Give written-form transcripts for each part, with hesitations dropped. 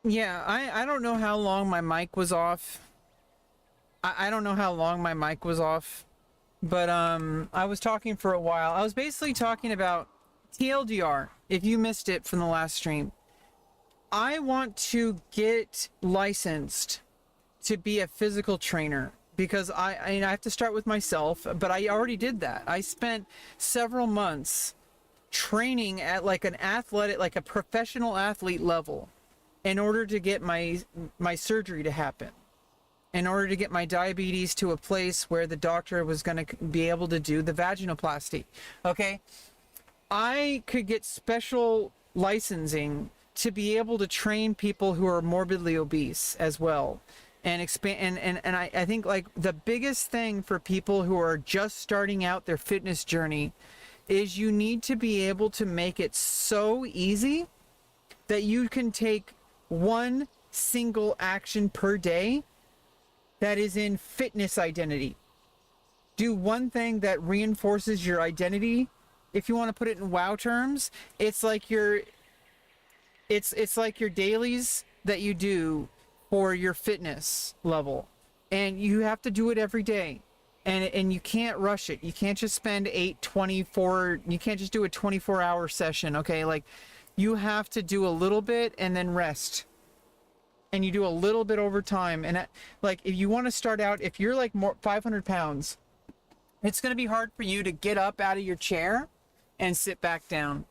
Yeah, I don't know how long my mic was off. I don't know how long my mic was off, but I was talking for a while. I was basically talking about TLDR. If you missed it from the last stream, I want to get licensed to be a physical trainer because I have to start with myself, but I already did that. I spent several months training at like an athletic, like a professional athlete level in order to get my surgery to happen, in order to get my diabetes to a place where the doctor was going to be able to do the vaginoplasty. Okay, I could get special licensing to be able to train people who are morbidly obese as well, and expand. And I think like the biggest thing for people who are just starting out their fitness journey is you need to be able to make it so easy that you can take one single action per day that is in fitness identity. Do one thing that reinforces your identity. If you want to put it in WoW terms, it's like your dailies that you do for your fitness level, and you have to do it every day, and you can't rush it. You can't just spend 24, you can't just do a 24-hour session. Okay, like you have to do a little bit and then rest, and you do a little bit over time. And like if you want to start out, if you're like 500 pounds, it's going to be hard for you to get up out of your chair and sit back down.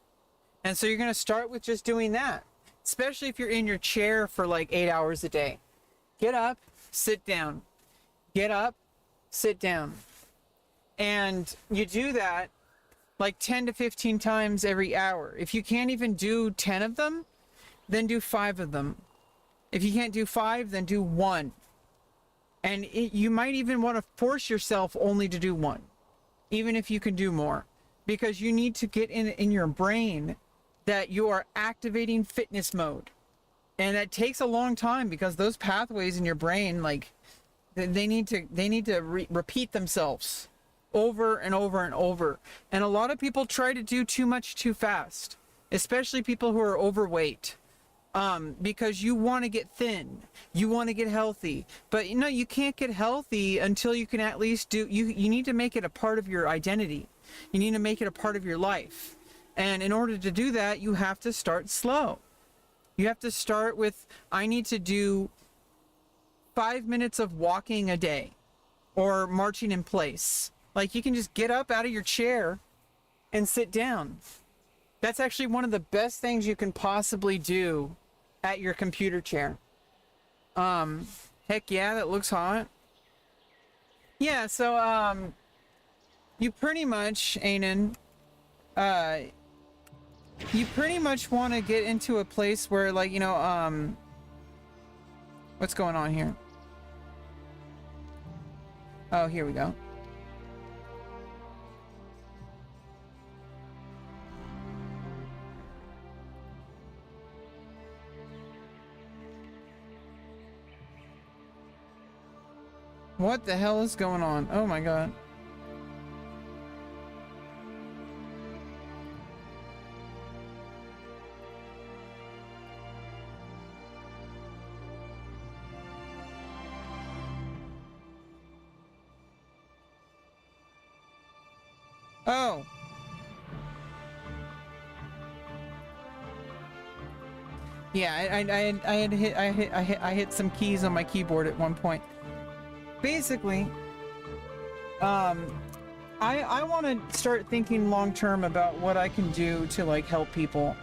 And so you're going to start with just doing that, especially if you're in your chair for like 8 hours a day. Get up, sit down. Get up, sit down. And you do that like 10 to 15 times every hour. If you can't even do 10 of them, then do 5 of them. If you can't do 5, then do 1. And you might even want to force yourself only to do 1, even if you can do more, because you need to get in your brain that you are activating fitness mode. And that takes a long time because those pathways in your brain, like they need to repeat themselves over and over and over. And a lot of people try to do too much too fast, especially people who are overweight. Because you want to get thin, you want to get healthy, but you can't get healthy until you can at least you need to make it a part of your identity. You need to make it a part of your life. And in order to do that, you have to start slow. You have to start with, I need to do 5 minutes of walking a day or marching in place. Like you can just get up out of your chair and sit down. That's actually one of the best things you can possibly do at your computer chair. Heck yeah, that looks hot. Yeah, so, you pretty much, Anan, you pretty much want to get into a place where, like, what's going on here? Oh, here we go. What the hell is going on? Oh my god. Oh. Yeah, I hit some keys on my keyboard at one point. Basically, I want to start thinking long term about what I can do to like help people.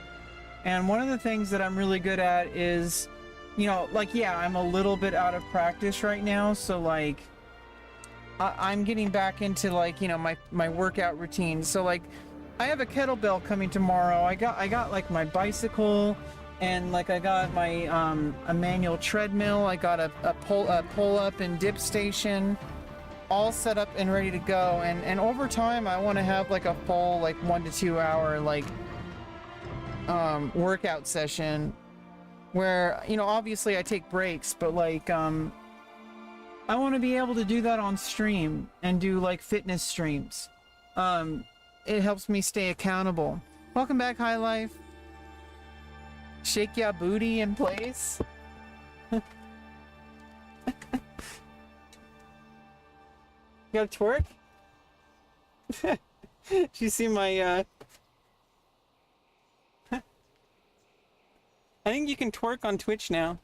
And one of the things that I'm really good at is, like, yeah, I'm a little bit out of practice right now, so like I'm getting back into like, my workout routine. So like I have a kettlebell coming tomorrow. I got like my bicycle, and like I got my a manual treadmill. I got a pull up and dip station, all set up and ready to go. And over time, I want to have like a full like 1 to 2 hour like workout session, where obviously I take breaks, but like I want to be able to do that on stream and do like fitness streams. It helps me stay accountable. Welcome back, High Life. Shake ya booty in place. You gotta twerk? Did you see my, I think you can twerk on Twitch now.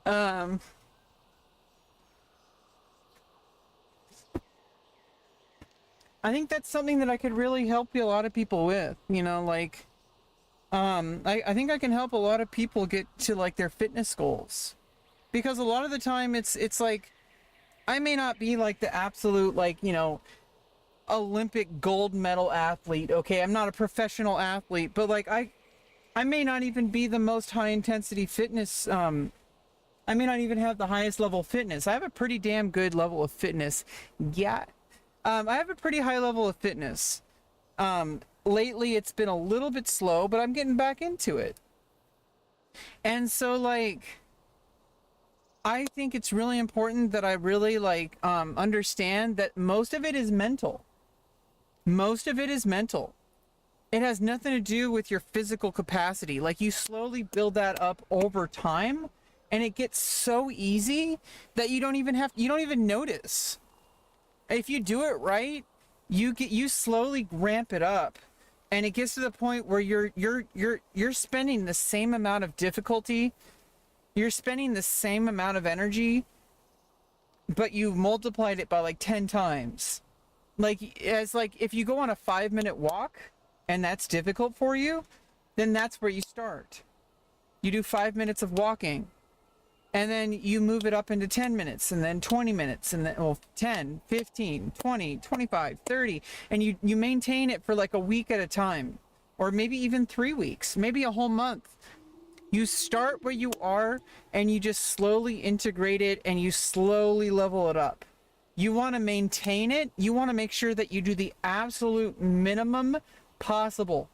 um... I think that's something that I could really help a lot of people with, you know, like, I think I can help a lot of people get to, like, their fitness goals. Because a lot of the time, it's like, I may not be, like, the absolute, like, you know, Olympic gold medal athlete, okay? I'm not a professional athlete, but, like, I may not even be the most high-intensity fitness, I may not even have the highest level of fitness. I have a pretty damn good level of fitness, yeah. I have a pretty high level of fitness. Lately it's been a little bit slow, but I'm getting back into it. And so, like, I think it's really important that I really, like, understand that most of it is mental. Most of it is mental. It has nothing to do with your physical capacity. Like, you slowly build that up over time, and it gets so easy that you don't even notice. If you do it right, you slowly ramp it up, and it gets to the point where you're spending the same amount of difficulty, you're spending the same amount of energy, but you multiplied it by like 10 times. Like, as like if you go on a 5-minute walk and that's difficult for you, then that's where you start. You do 5 minutes of walking. And then you move it up into 10 minutes, and then 20 minutes, and then, well, 10, 15, 20, 25, 30. And you maintain it for like a week at a time, or maybe even 3 weeks, maybe a whole month. You start where you are, and you just slowly integrate it, and you slowly level it up. You want to maintain it. You want to make sure that you do the absolute minimum possible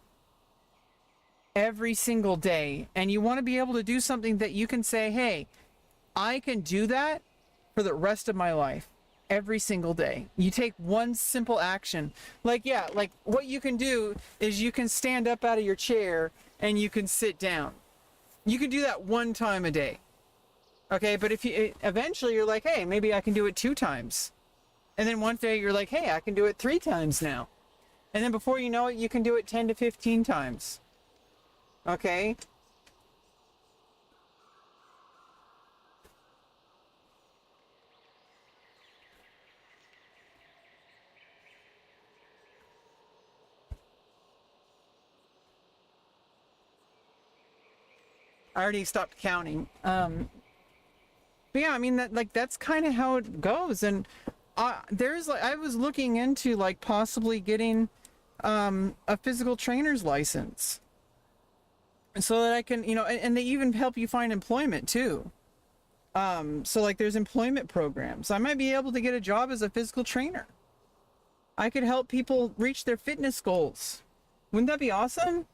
every single day. And you want to be able to do something that you can say, hey, I can do that for the rest of my life, every single day. You take one simple action. Like, yeah, like what you can do is you can stand up out of your chair and you can sit down. You can do that one time a day. Okay, but if you eventually you're like, hey, maybe I can do it 2 times. And then one day you're like, hey, I can do it 3 times now. And then before you know it, you can do it 10 to 15 times. Okay? I already stopped counting. But yeah, I mean, that's kind of how it goes. And there's like, I was looking into like possibly getting a physical trainer's license, so that I can, you know, and they even help you find employment too. So like there's employment programs. I might be able to get a job as a physical trainer. I could help people reach their fitness goals. Wouldn't that be awesome?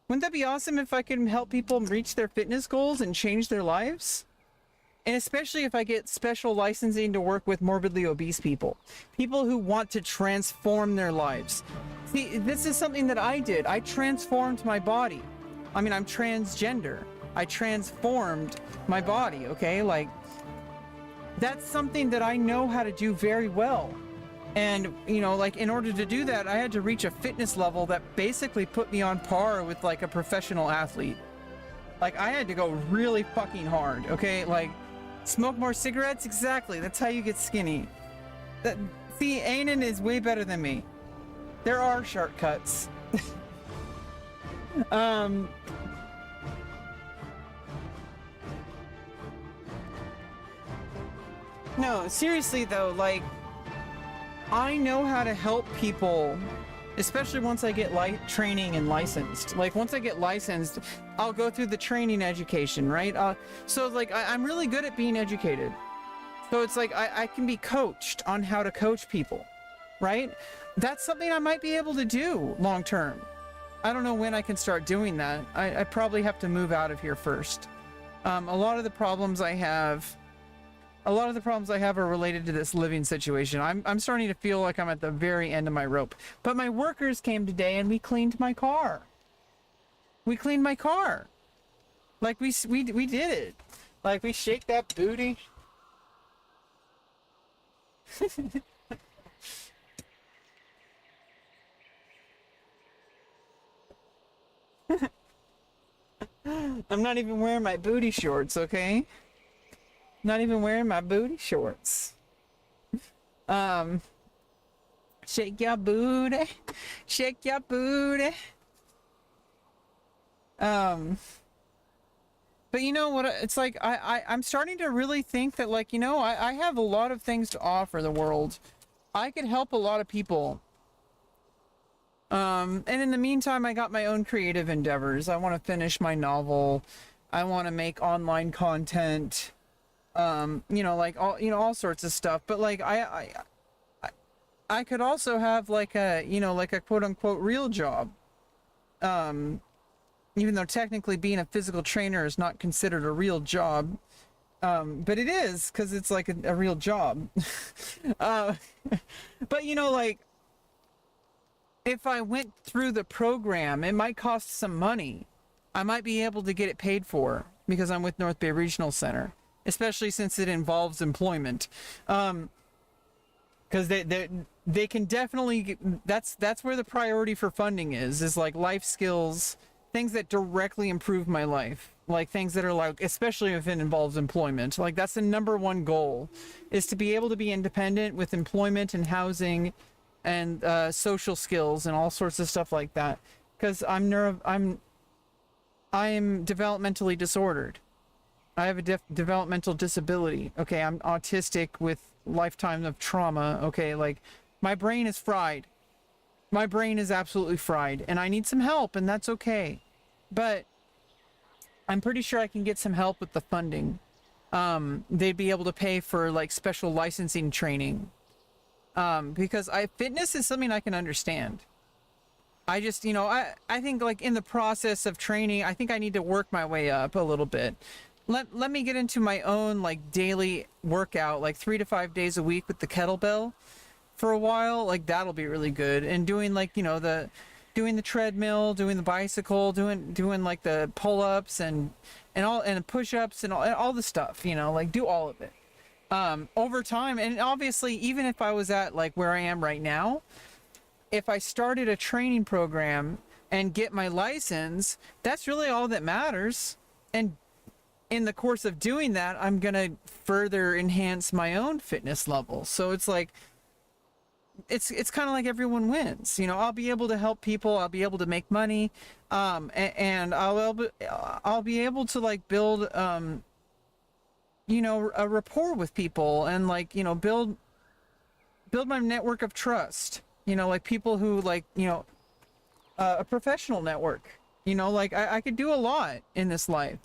Wouldn't that be awesome if I could help people reach their fitness goals and change their lives? And especially if I get special licensing to work with morbidly obese people. People who want to transform their lives. See, this is something that I did. I transformed my body. I mean, I'm transgender. I transformed my body, okay? Like, that's something that I know how to do very well. And, you know, like, in order to do that, I had to reach a fitness level that basically put me on par with, like, a professional athlete. Like, I had to go really fucking hard, okay? Like, smoke more cigarettes? Exactly. That's how you get skinny. See, Aiden is way better than me. There are shortcuts. No, seriously, though, like, I know how to help people, especially once I get training and licensed. Like, once I get licensed, I'll go through the training education, right? So, like, I'm really good at being educated. So it's like, I can be coached on how to coach people, right? That's something I might be able to do long term. I don't know when I can start doing that. I probably have to move out of here first. A lot of the problems I have, are related to this living situation. I'm starting to feel like I'm at the very end of my rope. But my workers came today and we cleaned my car. We cleaned my car. Like we did it. Like we shake that booty. I'm not even wearing my booty shorts, okay? Not even wearing my booty shorts. Shake your booty. Shake your booty. But you know what, it's like, I'm starting to really think that, like, you know, I have a lot of things to offer the world. I could help a lot of people. And in the meantime, I got my own creative endeavors. I want to finish my novel. I want to make online content. You know, like all sorts of stuff. But like, I could also have like a, you know, like a quote unquote real job. Even though technically being a physical trainer is not considered a real job. But it is, because it's like a real job. But you know, like, if I went through the program, it might cost some money. I might be able to get it paid for because I'm with North Bay Regional Center, especially since it involves employment. Because they can definitely, that's where the priority for funding is like life skills, things that directly improve my life, like things that are like, especially if it involves employment. Like that's the number 1 goal, is to be able to be independent with employment and housing and social skills and all sorts of stuff like that. Because I am developmentally disordered. I have a developmental disability. Okay, I'm autistic with lifetime of trauma. Okay, like my brain is fried. My brain is absolutely fried, and I need some help, and that's okay. But I'm pretty sure I can get some help with the funding. They'd be able to pay for like special licensing training. Because fitness is something I can understand. I just, you know, I think like in the process of training, I think I need to work my way up a little bit. Let me get into my own like daily workout, like 3 to 5 days a week with the kettlebell for a while. Like that'll be really good. And doing like, you know, doing the treadmill, doing the bicycle, doing like the pull-ups and push-ups and all the stuff, you know, like do all of it. Over time, and obviously even if I was at like where I am right now, if I started a training program and get my license, that's really all that matters. And in the course of doing that, I'm gonna further enhance my own fitness level. So it's like, it's kind of like everyone wins, you know. I'll be able to help people, I'll be able to make money, and I'll be able to like build you know, a rapport with people, and like, you know, build my network of trust, you know, like people who like, you know, a professional network, you know, like I could do a lot in this life,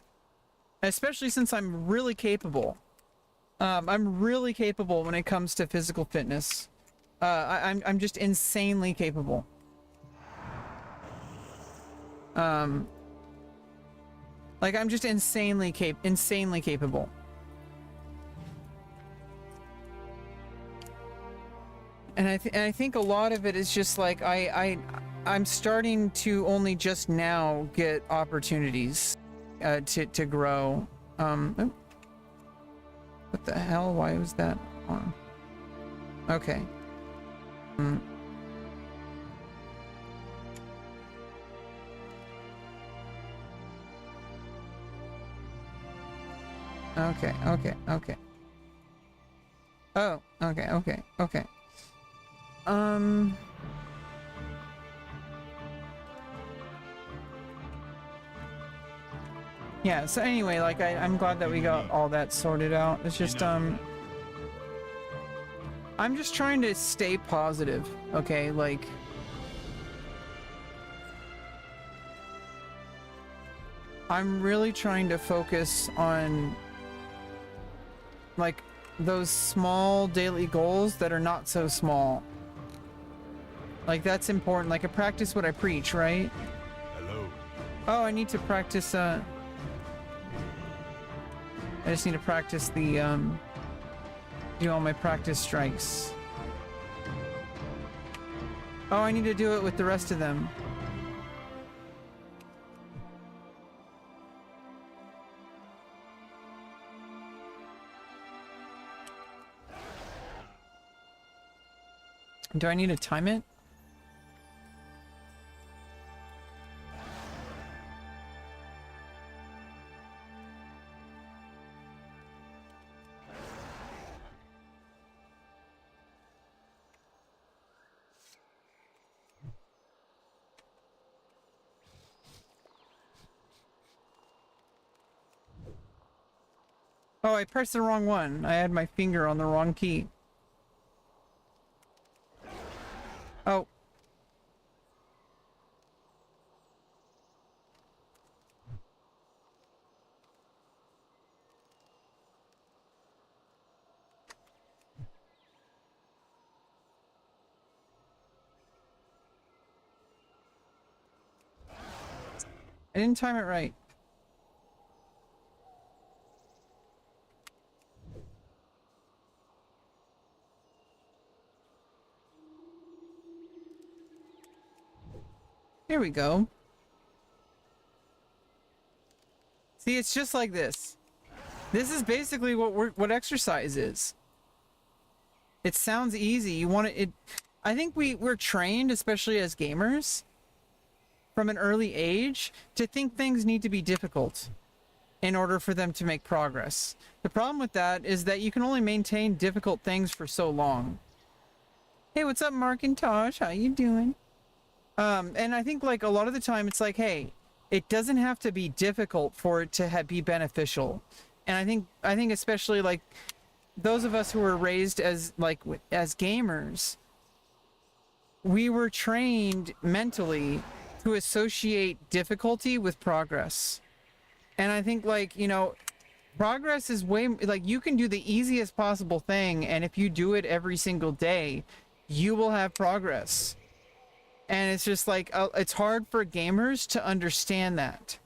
especially since I'm really capable. I'm really capable when it comes to physical fitness. I'm just insanely capable. Like I'm just insanely capable. And I think a lot of it is just like I'm starting to only just now get opportunities to grow. What the hell? Why was that on? Okay. Okay. Oh, okay. Yeah, so anyway, like I'm glad that we got all that sorted out. It's just I'm just trying to stay positive, okay? Like I'm really trying to focus on like those small daily goals that are not so small. Like that's important. Like I practice what I preach, right? Hello. Oh, I need to practice I just need to practice the, do all my practice strikes. Oh, I need to do it with the rest of them. Do I need to time it? Oh, I pressed the wrong one. I had my finger on the wrong key. Oh. I didn't time it right. Here we go. See, it's just like this. This is basically what exercise is. It sounds easy. You want it. I think we're trained, especially as gamers, from an early age, to think things need to be difficult in order for them to make progress. The problem with that is that you can only maintain difficult things for so long. Hey, what's up, Markintosh? How you doing? And I think like a lot of the time it's like, hey, it doesn't have to be difficult for it to be beneficial. And I think especially like those of us who were raised as as gamers, we were trained mentally to associate difficulty with progress. And I think like, you know, progress is way like you can do the easiest possible thing, and if you do it every single day, you will have progress. And it's just like, it's hard for gamers to understand that.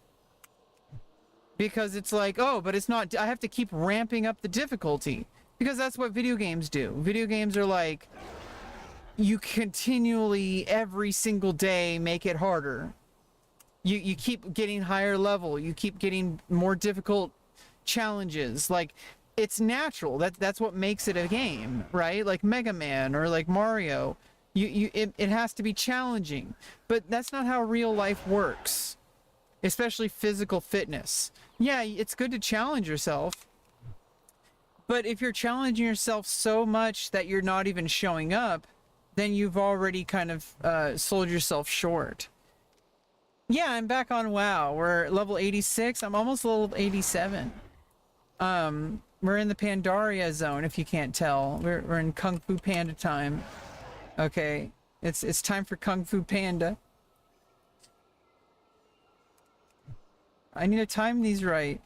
Because it's like, oh, but it's not, I have to keep ramping up the difficulty. Because that's what video games do. Video games are like, you continually, every single day, make it harder. You keep getting higher level. You keep getting more difficult challenges. Like, it's natural. That's what makes it a game, right? Like Mega Man or like Mario. It has to be challenging, but that's not how real life works, especially physical fitness. Yeah, it's good to challenge yourself, but if you're challenging yourself so much that you're not even showing up, then you've already kind of sold yourself short. Yeah, I'm back on WoW. We're level 86. I'm almost level 87. We're in the Pandaria zone, if you can't tell. We're in Kung Fu Panda time. Okay, it's time for Kung Fu Panda. I need to time these right.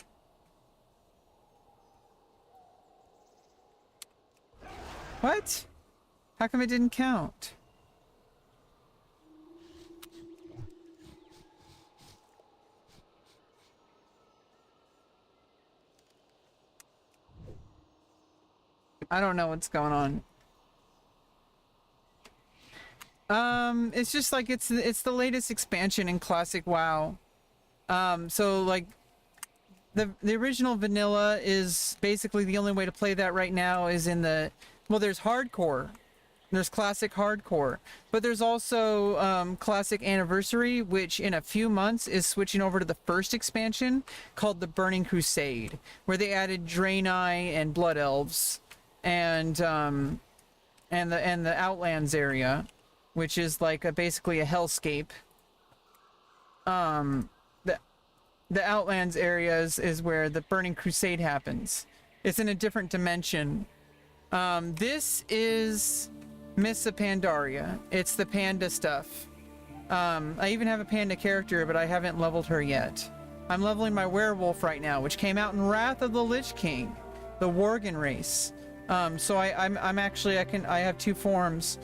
What? How come it didn't count? I don't know what's going on. It's just like it's the latest expansion in classic WoW. So like the original vanilla is basically the only way to play that right now is in the, well, there's hardcore. There's classic hardcore, but there's also classic anniversary, which in a few months is switching over to the first expansion called the Burning Crusade, where they added Draenei and Blood Elves and the Outlands area, which is like basically a hellscape. The Outlands areas is where the Burning Crusade happens. It's in a different dimension. This is Miss Pandaria. It's the panda stuff. I even have a panda character, but I haven't leveled her yet. I'm leveling my werewolf right now, which came out in Wrath of the Lich King, the Worgen race. So I'm actually, I have two forms.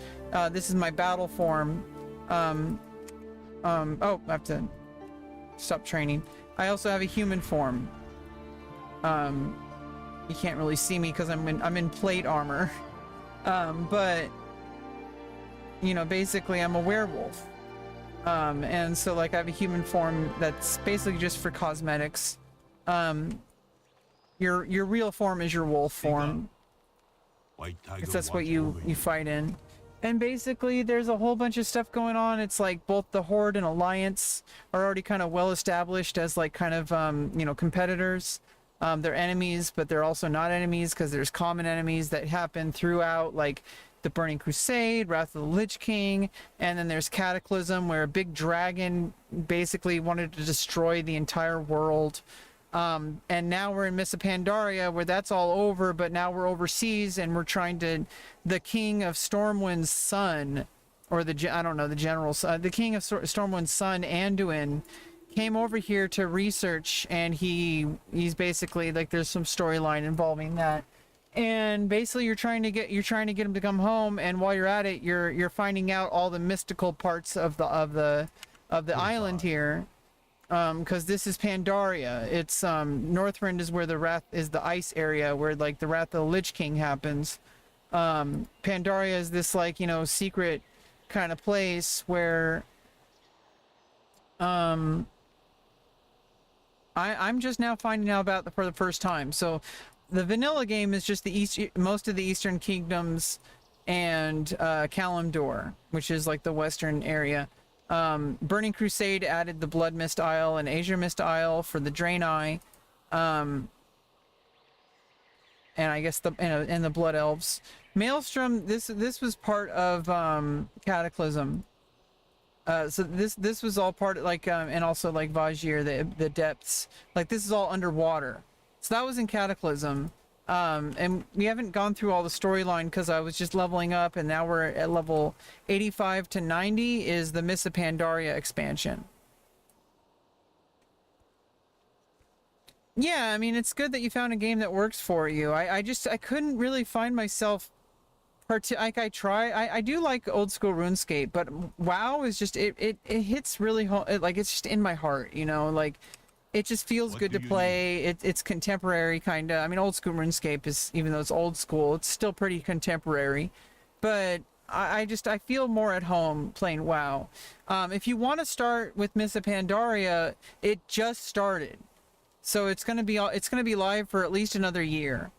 This is my battle form. Oh, I have to stop training. I also have a human form. you can't really see me because I'm in plate armor. But you know, basically I'm a werewolf. And so like I have a human form that's basically just for cosmetics. Your real form is your wolf form. Because that's what you fight in. And basically there's a whole bunch of stuff going on. It's like both the Horde and Alliance are already kind of well established as like kind of you know, competitors. They're enemies, but they're also not enemies because there's common enemies that happen throughout, like the Burning Crusade, Wrath of the Lich King, and then there's Cataclysm, where a big dragon basically wanted to destroy the entire world. And now we're in Miss Pandaria, where that's all over, but now we're overseas and we're trying to, the King of Stormwind's son, or I don't know, the general son, the King of Stormwind's son, Anduin, came over here to research, and he's basically like, there's some storyline involving that. And basically you're trying to get him to come home, and while you're at it, you're finding out all the mystical parts of the island here. Because this is Pandaria. It's Northrend is where the ice area where like the Wrath of the Lich King happens. Pandaria is this like, you know, secret kind of place where I'm just now finding out about for the first time. So the vanilla game is just most of the Eastern Kingdoms and Kalimdor, which is like the western area. Burning Crusade added the Blood Mist Isle and Azure Mist Isle for the Draenei, and I guess and the Blood Elves. Maelstrom, this was part of Cataclysm. So this was all part of, like and also like Vajir, the depths. Like this is all underwater. So that was in Cataclysm. And we haven't gone through all the storyline because I was just leveling up, and now we're at level 85 to 90 is the Miss Pandaria expansion. Yeah, I mean, it's good that you found a game that works for you. I couldn't really find myself like I do like old school RuneScape, but WoW is just it hits really home, like it's just in my heart, you know, like it just feels good to play. It's contemporary kind of. I mean, old school RuneScape is, even though it's old school, it's still pretty contemporary, but I feel more at home playing WoW. If you want to start with Miss Pandaria, it just started, so it's gonna be live for at least another year.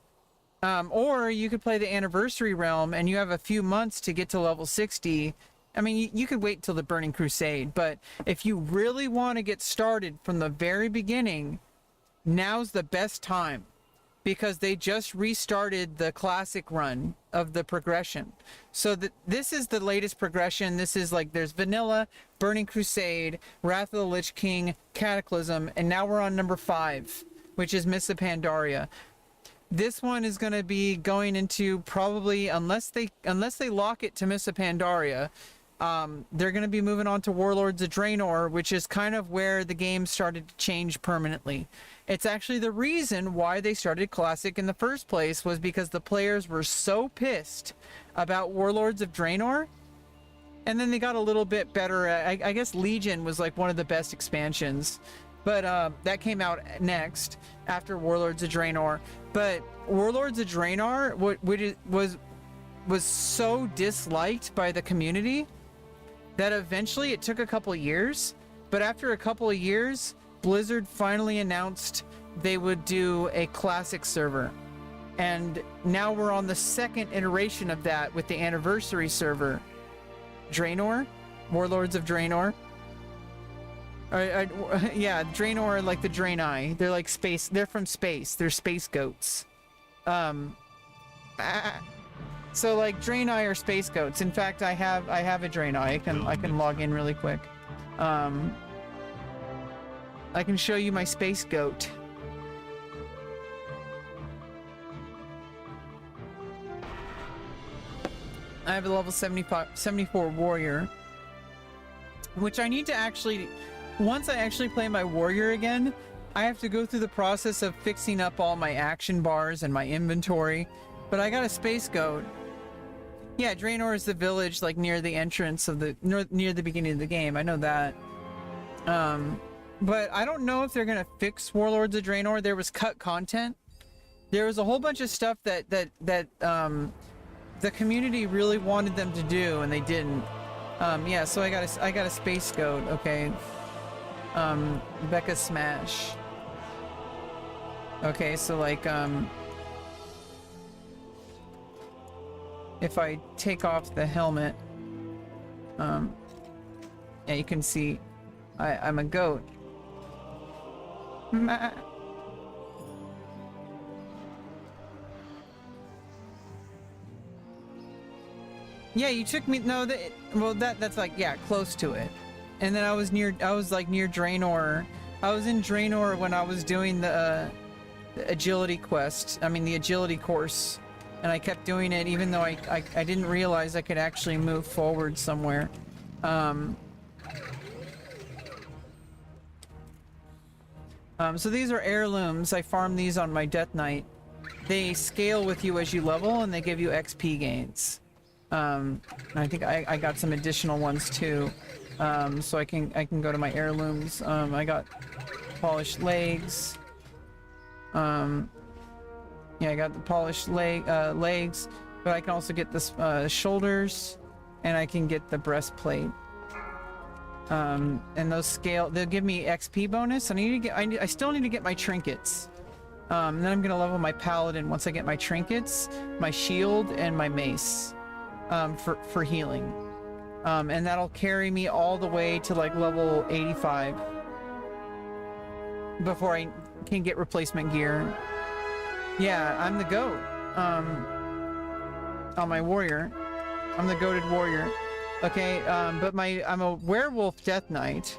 Or you could play the Anniversary Realm, and you have a few months to get to level 60. I mean, you could wait till the Burning Crusade, but if you really want to get started from the very beginning, now's the best time, because they just restarted the classic run of the progression. So this is the latest progression. This is like, there's Vanilla, Burning Crusade, Wrath of the Lich King, Cataclysm, and now we're on number 5, which is Miss Pandaria. This one is going to be going into probably, unless they lock it to Miss Pandaria, they're going to be moving on to Warlords of Draenor, which is kind of where the game started to change permanently. It's actually the reason why they started Classic in the first place, was because the players were so pissed about Warlords of Draenor, and then they got a little bit better at, I guess Legion was like one of the best expansions, but that came out next after Warlords of Draenor. But Warlords of Draenor was so disliked by the community that eventually it took a couple years, but after a couple of years, Blizzard finally announced they would do a classic server. And now we're on the second iteration of that with the Anniversary server. Draenor? Warlords of Draenor? Yeah, Draenor, like the Draenei. They're like space, they're from space. They're space goats. So like Draenei are space goats. In fact, I have a Draenei. I can log in really quick. I can show you my space goat. I have a level 74 warrior, which I need to actually, once I actually play my warrior again, I have to go through the process of fixing up all my action bars and my inventory. But I got a space goat. Yeah, Draenor is the village like near the entrance of the near the beginning of the game. I know that. But I don't know if they're gonna fix Warlords of Draenor. There was cut content there was a whole bunch of stuff that the community really wanted them to do, and they didn't. Yeah, so I got a space goat. Okay. Becca Smash. Okay, so like if I take off the helmet, yeah, you can see I'm a goat. Yeah, you took me. No, well, that's like, yeah, close to it. And then I was like near Draenor. I was in Draenor when I was doing the agility quest. I mean, the agility course, and I kept doing it even though I didn't realize I could actually move forward somewhere. So these are heirlooms. I farm these on my Death Knight. They scale with you as you level, and they give you XP gains. I think I got some additional ones too. So I can go to my heirlooms. I got polished legs. Yeah, I got the polished legs, but I can also get the shoulders, and I can get the breastplate. And those scale, they'll give me XP bonus. I still need to get my trinkets. And then I'm gonna level my paladin once I get my trinkets, my shield, and my mace, for healing. And that'll carry me all the way to like level 85 before I can get replacement gear. Yeah, I'm the goat. On my warrior. I'm the goated warrior. Okay, but I'm a werewolf Death Knight,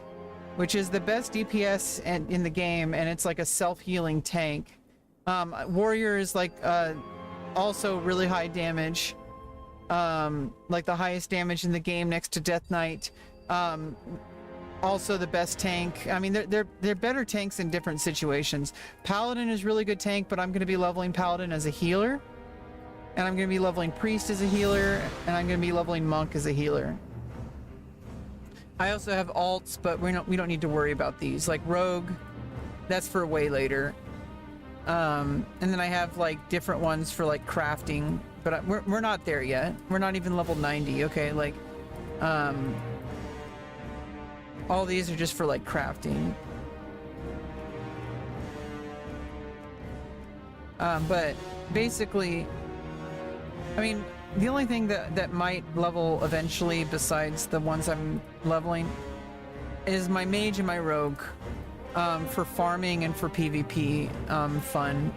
which is the best DPS in the game, and it's like a self-healing tank. Warrior is like also really high damage. Like the highest damage in the game next to Death Knight. Also the best tank. I mean, they're better tanks in different situations. Paladin is really good tank, but I'm going to be leveling Paladin as a healer. And I'm going to be leveling Priest as a healer, and I'm going to be leveling Monk as a healer. I also have alts, but we don't need to worry about these. Like Rogue, that's for way later. And then I have like different ones for like crafting, but we're not there yet. We're not even level 90. Okay, like all these are just for like crafting. But basically, I mean, the only thing that might level eventually, besides the ones I'm leveling, is my mage and my rogue, for farming and for PvP fun.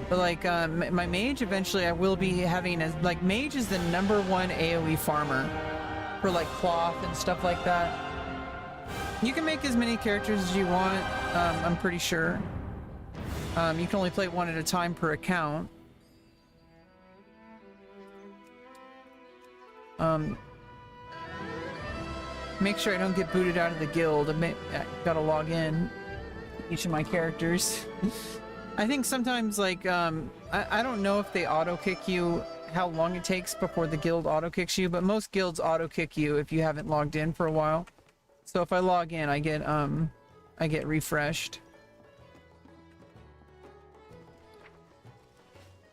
But like my mage, eventually I will be having as like mage is the #1 AoE farmer for like cloth and stuff like that. You can make as many characters as you want. I'm pretty sure. You can only play one at a time per account. Make sure I don't get booted out of the guild. I gotta log in each of my characters. I think sometimes like I don't know if they auto kick you, how long it takes before the guild auto kicks you, but most guilds auto kick you if you haven't logged in for a while. So if I log in, I get refreshed.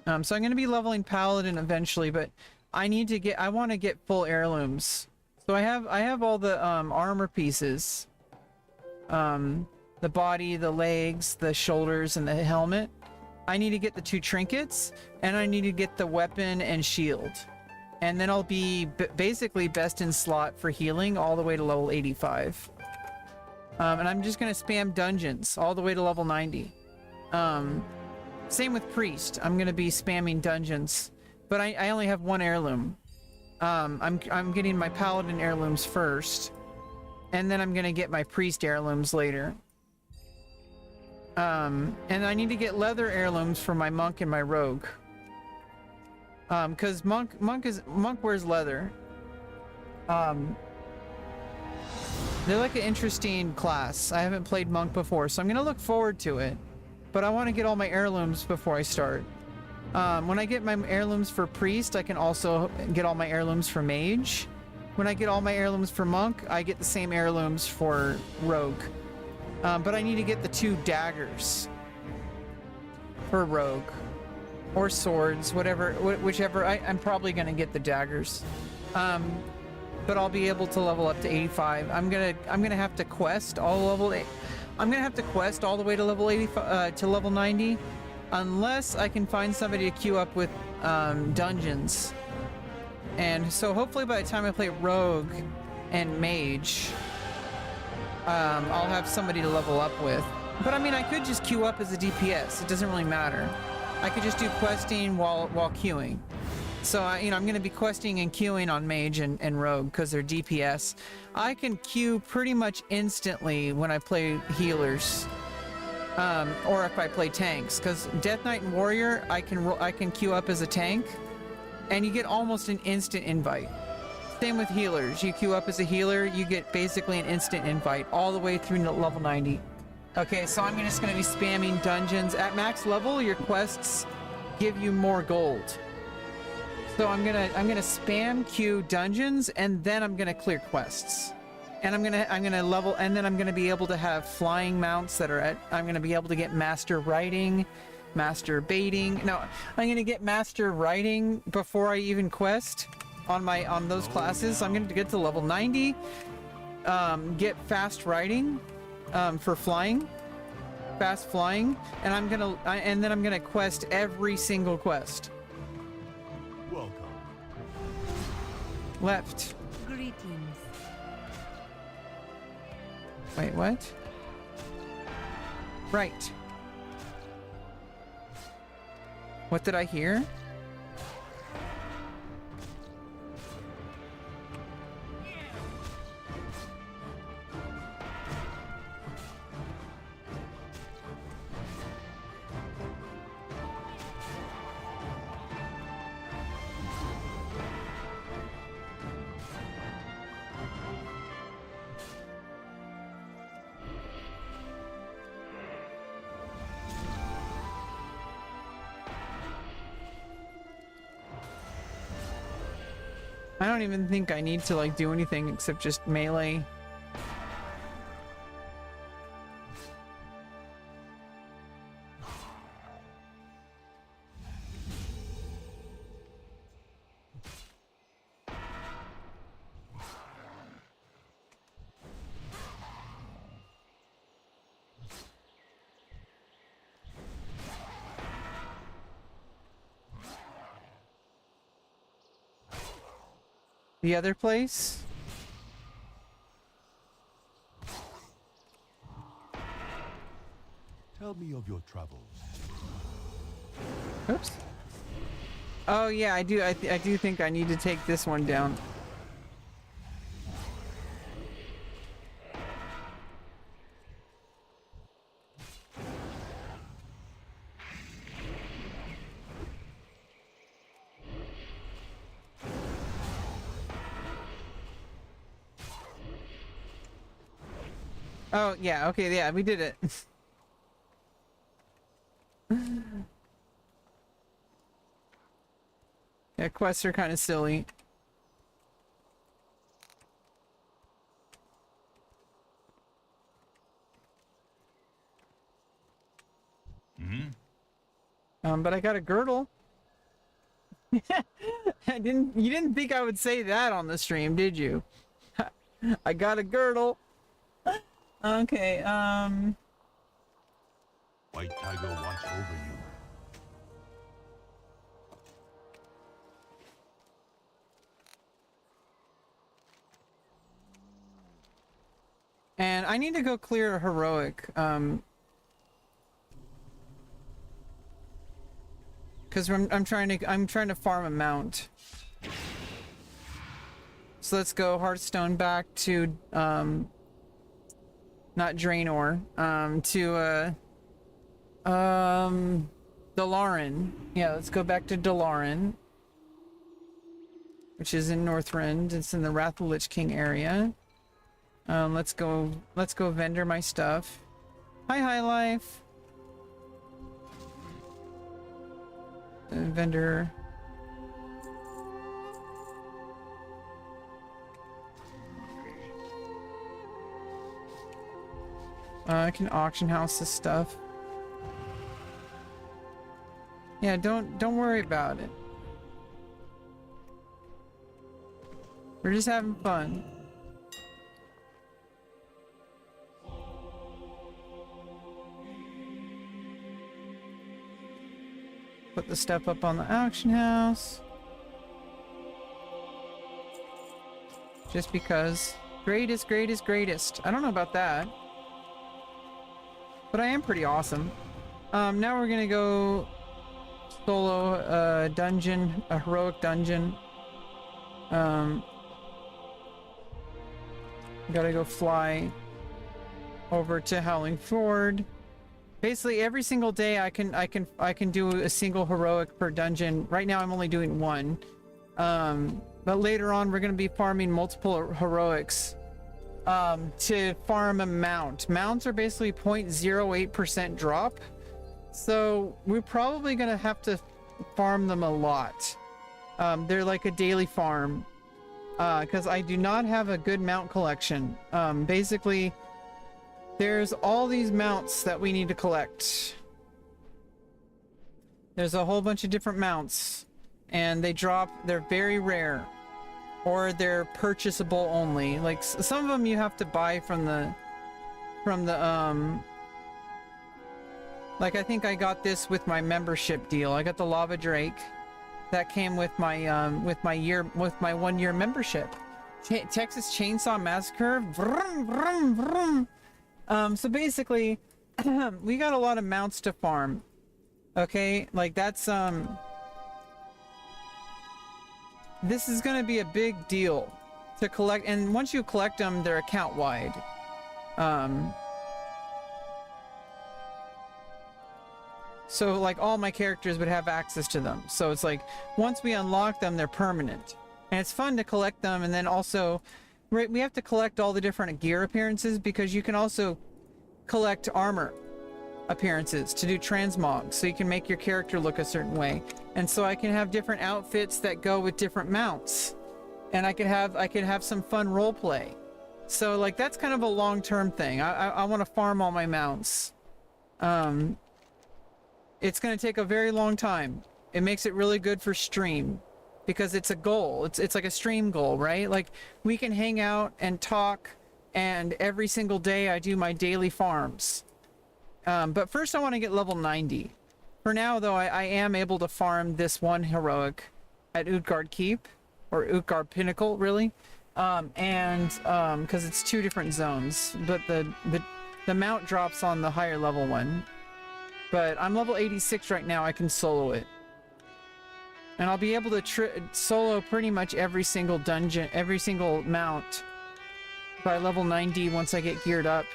So I'm gonna be leveling Paladin eventually, but I want to get full heirlooms. So I have all the armor pieces. The body, the legs, the shoulders, and the helmet. I need to get the 2 trinkets, and I need to get the weapon and shield. And then I'll be basically best in slot for healing all the way to level 85. And I'm just gonna spam dungeons all the way to level 90. Same with Priest. I'm gonna be spamming dungeons. But I only have 1 heirloom. I'm getting my Paladin heirlooms first, and then I'm gonna get my Priest heirlooms later. And I need to get leather heirlooms for my Monk and my Rogue. Cause Monk wears leather. They're like an interesting class. I haven't played Monk before, so I'm gonna look forward to it. But I want to get all my heirlooms before I start. When I get my heirlooms for Priest, I can also get all my heirlooms for Mage. When I get all my heirlooms for Monk, I get the same heirlooms for Rogue. But I need to get the 2 daggers for Rogue. or swords, whatever, whichever. I'm probably gonna get the daggers, but I'll be able to level up to 85. I'm gonna have to quest all level 8. I'm gonna have to quest all the way to level 85 to level 90, unless I can find somebody to queue up with dungeons. And so hopefully by the time I play rogue and mage, I'll have somebody to level up with. But I mean, I could just queue up as a DPS. It doesn't really matter. I could just do questing while queuing. So, you know, I'm going to be questing and queuing on mage and rogue because they're DPS. I can queue pretty much instantly when I play healers, or if I play tanks. Because Death Knight and Warrior, I can queue up as a tank, and you get almost an instant invite. Same with healers. You queue up as a healer, you get basically an instant invite all the way through to level 90. Okay, so I'm just going to be spamming dungeons. At max level, your quests give you more gold. So I'm gonna spam queue dungeons, and then I'm gonna clear quests, and I'm gonna level, and then I'm gonna be able to have flying mounts that are at. I'm gonna be able to get master riding, master baiting. No, I'm gonna get master riding before I even quest on those classes. So I'm gonna get to level 90, get fast riding, for flying, fast flying, and and then I'm gonna quest every single quest. Welcome. Left. Greetings. Wait, what? Right. What did I hear? I don't even think I need to like do anything except just melee. The other place? Tell me of your travels. Oops. Oh yeah, I do. I do think I need to take this one down. Oh, yeah, okay, yeah, we did it. Yeah, quests are kind of silly. But I got a girdle. You didn't think I would say that on the stream, did you? I got a girdle. Okay, White Tiger watch over you. and I need to go clear a heroic, because I'm trying to farm a mount. So let's go Hearthstone back to, not Draenor, to, Dalaran. Yeah, let's go back to Dalaran, which is in Northrend. It's in the Wrath of the Lich King area. Let's go vendor my stuff. Hi, High Life. Vendor. I can auction house this stuff. Yeah, don't worry about it. We're just having fun. Put the stuff up on the auction house. Just because. Greatest, greatest, greatest. I don't know about that. But I am pretty awesome. Now we're gonna go solo dungeon, a heroic dungeon. Gotta go fly over to Howling Ford. Basically, every single day I can do a single heroic per dungeon. Right now, I'm only doing one. But later on, we're gonna be farming multiple heroics to farm a mount. Mounts are basically 0.08% drop, so we're probably gonna have to farm them a lot. They're like a daily farm, because I do not have a good mount collection. Basically, there's all these mounts that we need to collect. There's a whole bunch of different mounts, and they're very rare, or they're purchasable only. Like some of them you have to buy from the like I think I got this with my membership deal. I got the Lava Drake that came with my 1 year membership. Texas Chainsaw Massacre. Vroom, vroom, vroom. So basically, we got a lot of mounts to farm. Okay, like that's this is gonna be a big deal to collect, and once you collect them, they're account wide. So like all my characters would have access to them. So it's like once we unlock them, they're permanent, and it's fun to collect them. And then also, we have to collect all the different gear appearances, because you can also collect armor appearances to do transmogs, so you can make your character look a certain way. And so I can have different outfits that go with different mounts, and I can have some fun role play. So like that's kind of a long-term thing. I want to farm all my mounts. It's going to take a very long time. It makes it really good for stream, because it's a goal. It's like a stream goal, right? Like we can hang out and talk, and every single day I do my daily farms. But first I want to get level 90. For now though, I am able to farm this one heroic at Utgard Keep, or Utgard Pinnacle really. Because it's 2 different zones, but the mount drops on the higher level one. But I'm level 86 right now. I can solo it, and I'll be able to solo pretty much every single dungeon, every single mount by level 90. Once I get geared up,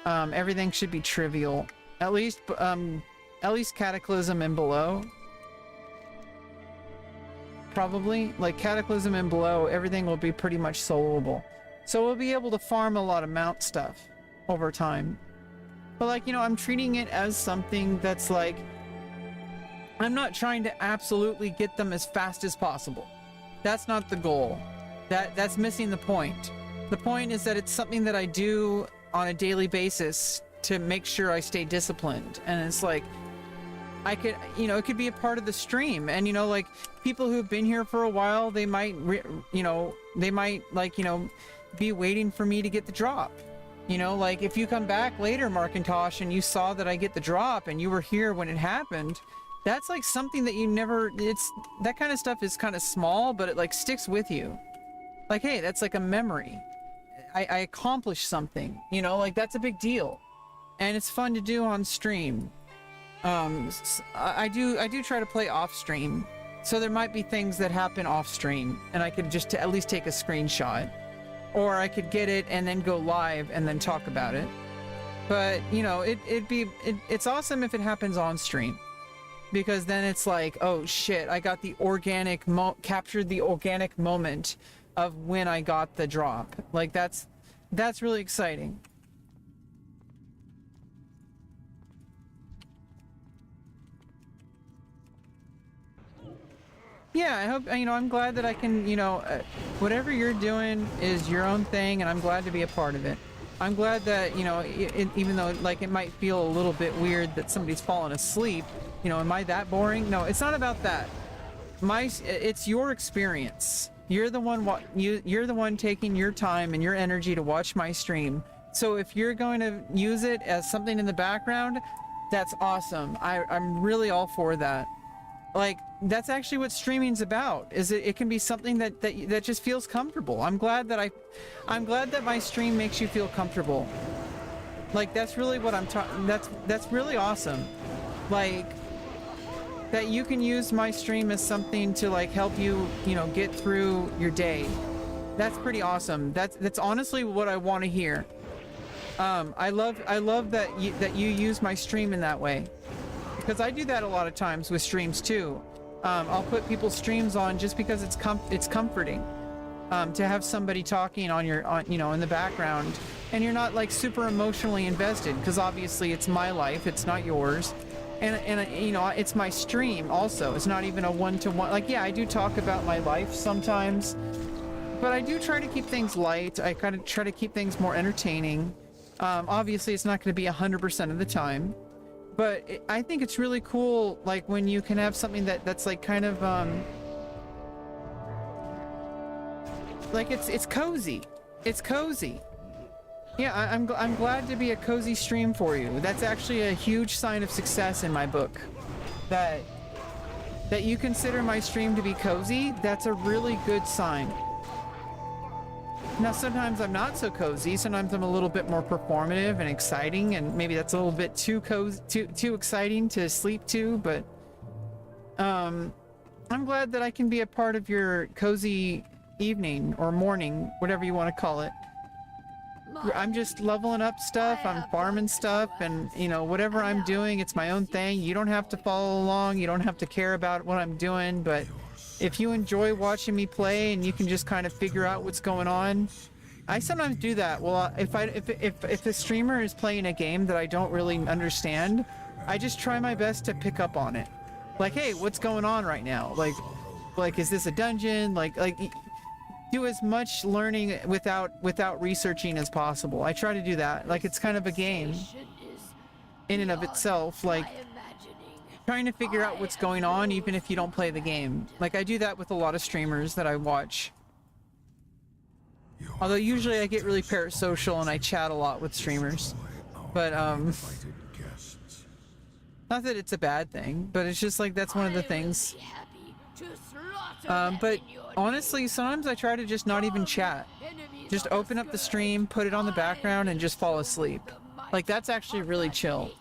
everything should be trivial. At least Cataclysm and below. Probably like Cataclysm and below, everything will be pretty much soloable. So we'll be able to farm a lot of mount stuff over time. But like, you know, I'm treating it as something that's like, I'm not trying to absolutely get them as fast as possible. That's not the goal. That's missing the point. The point is that it's something that I do on a daily basis to make sure I stay disciplined. And it's like, I could, you know, it could be a part of the stream. And, you know, like people who've been here for a while, they might, be waiting for me to get the drop. You know, like if you come back later, Markintosh, and you saw that I get the drop and you were here when it happened, that's like something that you never, that kind of stuff is kind of small, but it like sticks with you. Like, hey, that's like a memory. I accomplished something, you know, like that's a big deal. And it's fun to do on stream. I do try to play off stream. So there might be things that happen off stream, and I could just at least take a screenshot. Or I could get it and then go live and then talk about it. But, you know, it's awesome if it happens on stream. Because then it's like, oh shit, I got the captured the organic moment of when I got the drop. Like that's really exciting. Yeah, I hope, you know, I'm glad that I can, you know, whatever you're doing is your own thing, and I'm glad to be a part of it. I'm glad that, you know, even though, like, it might feel a little bit weird that somebody's fallen asleep, you know, am I that boring? No, it's not about that. It's your experience. You're the one you're the one taking your time and your energy to watch my stream. So if you're going to use it as something in the background, that's awesome. I'm really all for that. Like, that's actually what streaming's about. Is it can be something that just feels comfortable. I'm glad that my stream makes you feel comfortable. Like, that's really what I'm talking. That's really awesome. Like, that you can use my stream as something to like help you, you know, get through your day. That's pretty awesome. That's honestly what I want to hear. I love that you use my stream in that way, because I do that a lot of times with streams too. I'll put people's streams on just because it's comforting to have somebody talking on you know, in the background, and you're not like super emotionally invested, because obviously it's my life, it's not yours. And you know, it's my stream also. It's not even a one-to-one. Like, yeah, I do talk about my life sometimes, but I do try to keep things light. I kind of try to keep things more entertaining. Obviously, it's not going to be 100% of the time, but I think it's really cool, like, when you can have something that's like kind of like it's cozy. It's cozy. Yeah, I'm glad to be a cozy stream for you. That's actually a huge sign of success in my book. That you consider my stream to be cozy, that's a really good sign. Now, sometimes I'm not so cozy. Sometimes I'm a little bit more performative and exciting, and maybe that's a little bit too exciting to sleep to, but I'm glad that I can be a part of your cozy evening or morning, whatever you want to call it. I'm just leveling up stuff, I'm farming stuff, and, you know, whatever I'm doing, it's my own thing. You don't have to follow along, you don't have to care about what I'm doing, but if you enjoy watching me play and you can just kind of figure out what's going on, I sometimes do that. Well, if a streamer is playing a game that I don't really understand, I just try my best to pick up on it. Like, hey, what's going on right now? Like, is this a dungeon? Like, do as much learning without researching as possible. I try to do that. Like, it's kind of a game in and of itself, like trying to figure out what's going on even if you don't play the game. Like, I do that with a lot of streamers that I watch. Although usually I get really parasocial and I chat a lot with streamers. But not that it's a bad thing, but it's just like that's one of the things. But honestly, sometimes I try to just not even chat. Just open up the stream, put it on the background, and just fall asleep. Like, that's actually really chill.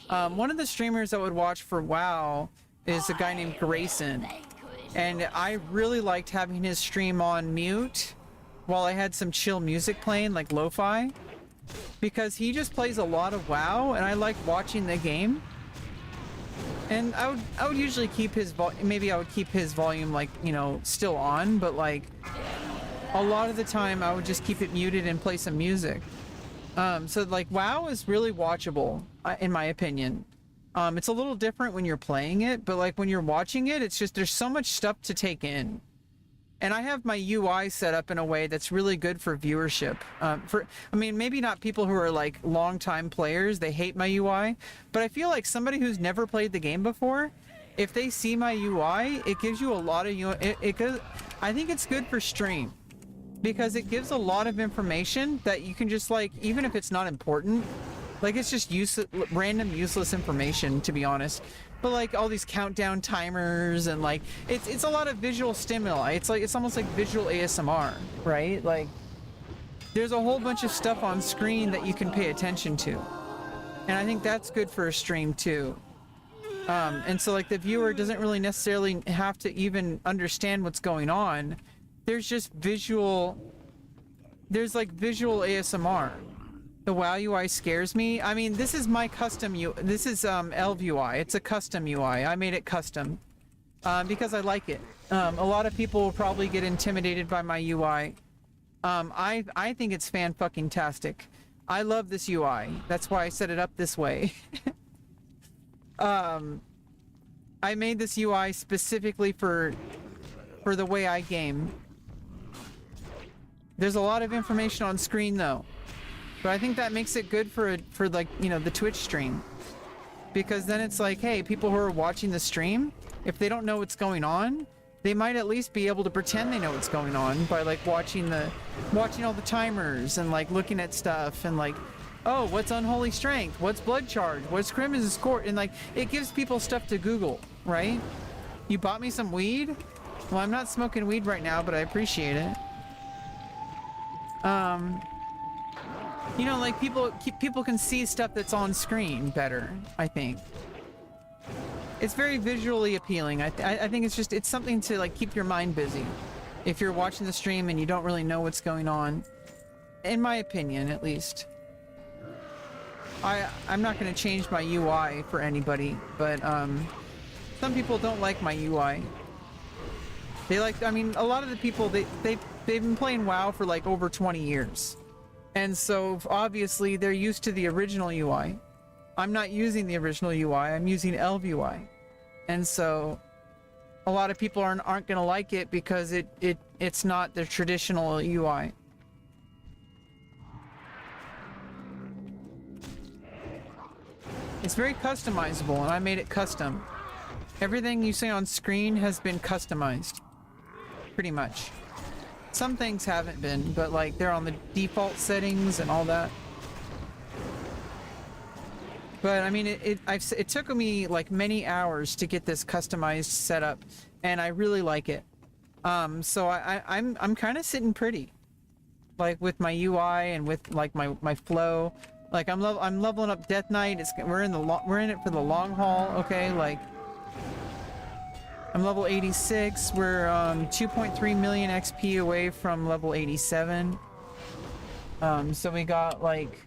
One of the streamers I would watch for WoW is a guy named Grayson. And I really liked having his stream on mute while I had some chill music playing, like lo-fi. Because he just plays a lot of WoW, and I like watching the game. And I would usually keep his maybe I would keep his volume, like, you know, still on, but like a lot of the time I would just keep it muted and play some music. So like WoW is really watchable, in my opinion. It's a little different when you're playing it, but like when you're watching it, it's just there's so much stuff to take in. And I have my UI set up in a way that's really good for viewership. I mean, maybe not people who are like long-time players, they hate my UI, but I feel like somebody who's never played the game before, if they see my UI, it gives you a lot of I think it's good for stream, because it gives a lot of information that you can just, like, even if it's not important, like, it's just random useless information, to be honest. But like all these countdown timers and like it's a lot of visual stimuli. It's almost like visual ASMR, right? Like, there's a whole bunch of stuff on screen that you can pay attention to, and I think that's good for a stream too. And so like the viewer doesn't really necessarily have to even understand what's going on. There's just there's like visual ASMR. The WoW UI scares me. I mean, this is my custom this is Elv UI. It's a custom UI. I made it custom because I like it. A lot of people will probably get intimidated by my UI. I think it's fan-fucking-tastic. I love this UI. That's why I set it up this way. I made this UI specifically for the way I game. There's a lot of information on screen though. But I think that makes it good for like, you know, the Twitch stream. because then it's like, hey, people who are watching the stream, if they don't know what's going on, they might at least be able to pretend they know what's going on by like watching all the timers and like looking at stuff and like, oh, what's unholy strength? What's blood charge? What's crimson score? And like, it gives people stuff to Google, right? You bought me some weed? Well, I'm not smoking weed right now, but I appreciate it. You know, like people can see stuff that's on screen better, I think. It's very visually appealing. I think it's something to like keep your mind busy if you're watching the stream and you don't really know what's going on. In my opinion, at least. I'm not going to change my UI for anybody, but some people don't like my UI. They like, I mean, a lot of the people, they've been playing WoW for like over 20 years. And so obviously they're used to the original UI. I'm not using the original UI, I'm using Elv UI. And so a lot of people aren't going to like it because it's not the traditional UI. It's very customizable, and I made it custom. Everything you see on screen has been customized. Pretty much. Some things haven't been, but like they're on the default settings and all that. But I mean, it took me like many hours to get this customized setup, and I really like it. So I'm kind of sitting pretty, like with my UI and with like my flow. Like I'm leveling up Death Knight. We're in it for the long haul. Okay, like I'm level 86. We're 2.3 million XP away from level 87. So we got like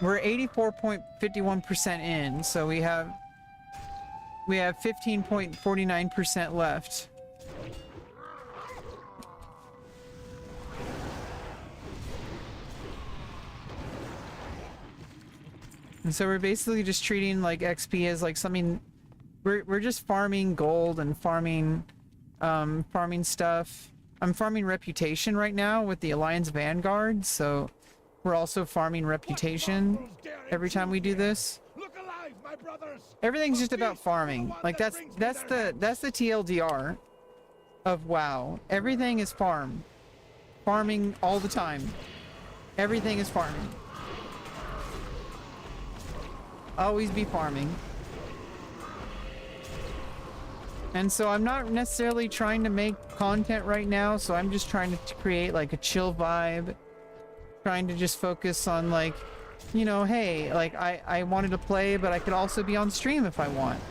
we're 84.51% in. So we have 15.49% left. And so we're basically just treating like XP as like something. We're just farming gold and farming stuff. I'm farming reputation right now with the Alliance Vanguard, so we're also farming reputation every time we do this. Everything's just about farming. Like that's the TLDR of WoW. Everything is farming all the time. Everything is farming. Always be farming. And so I'm not necessarily trying to make content right now, so I'm just trying to create like a chill vibe. Trying to just focus on like, you know, hey, like I wanted to play, but I could also be on stream if I want.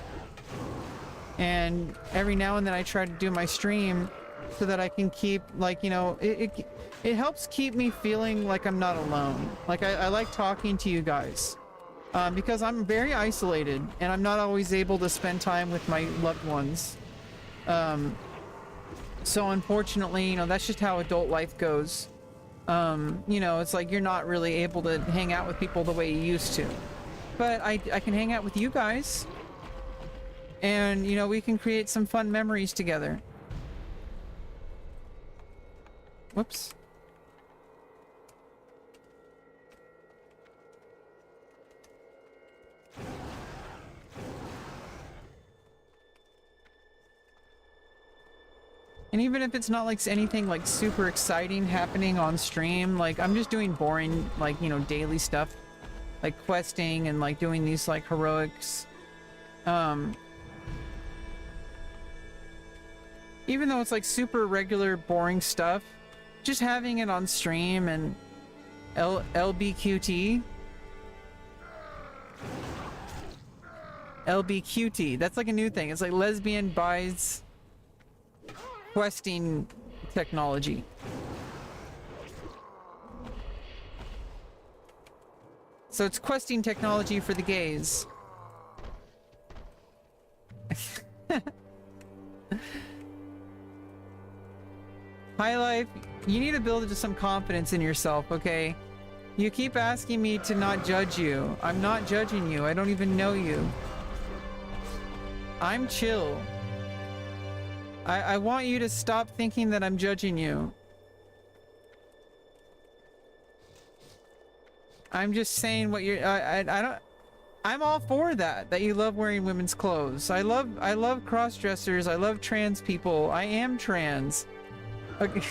And every now and then I try to do my stream so that I can keep like, you know, it helps keep me feeling like I'm not alone. Like I like talking to you guys. Because I'm very isolated and I'm not always able to spend time with my loved ones. So unfortunately, you know, that's just how adult life goes. You know, it's like you're not really able to hang out with people the way you used to. But I can hang out with you guys. And, you know, we can create some fun memories together. Whoops. And even if it's not like anything like super exciting happening on stream, like I'm just doing boring, like, you know, daily stuff, like questing and like doing these like heroics. Even though it's like super regular boring stuff, just having it on stream and LBQT. LBQT, that's like a new thing. It's like lesbian bis questing technology. So it's questing technology for the gays. High Life, you need to build some confidence in yourself, okay? You keep asking me to not judge you. I'm not judging you. I don't even know you. I'm chill. I want you to stop thinking that I'm judging you. I'm just saying what you're... I I'm all for that you love wearing women's clothes. I love cross-dressers. I love trans people. I am trans. Okay.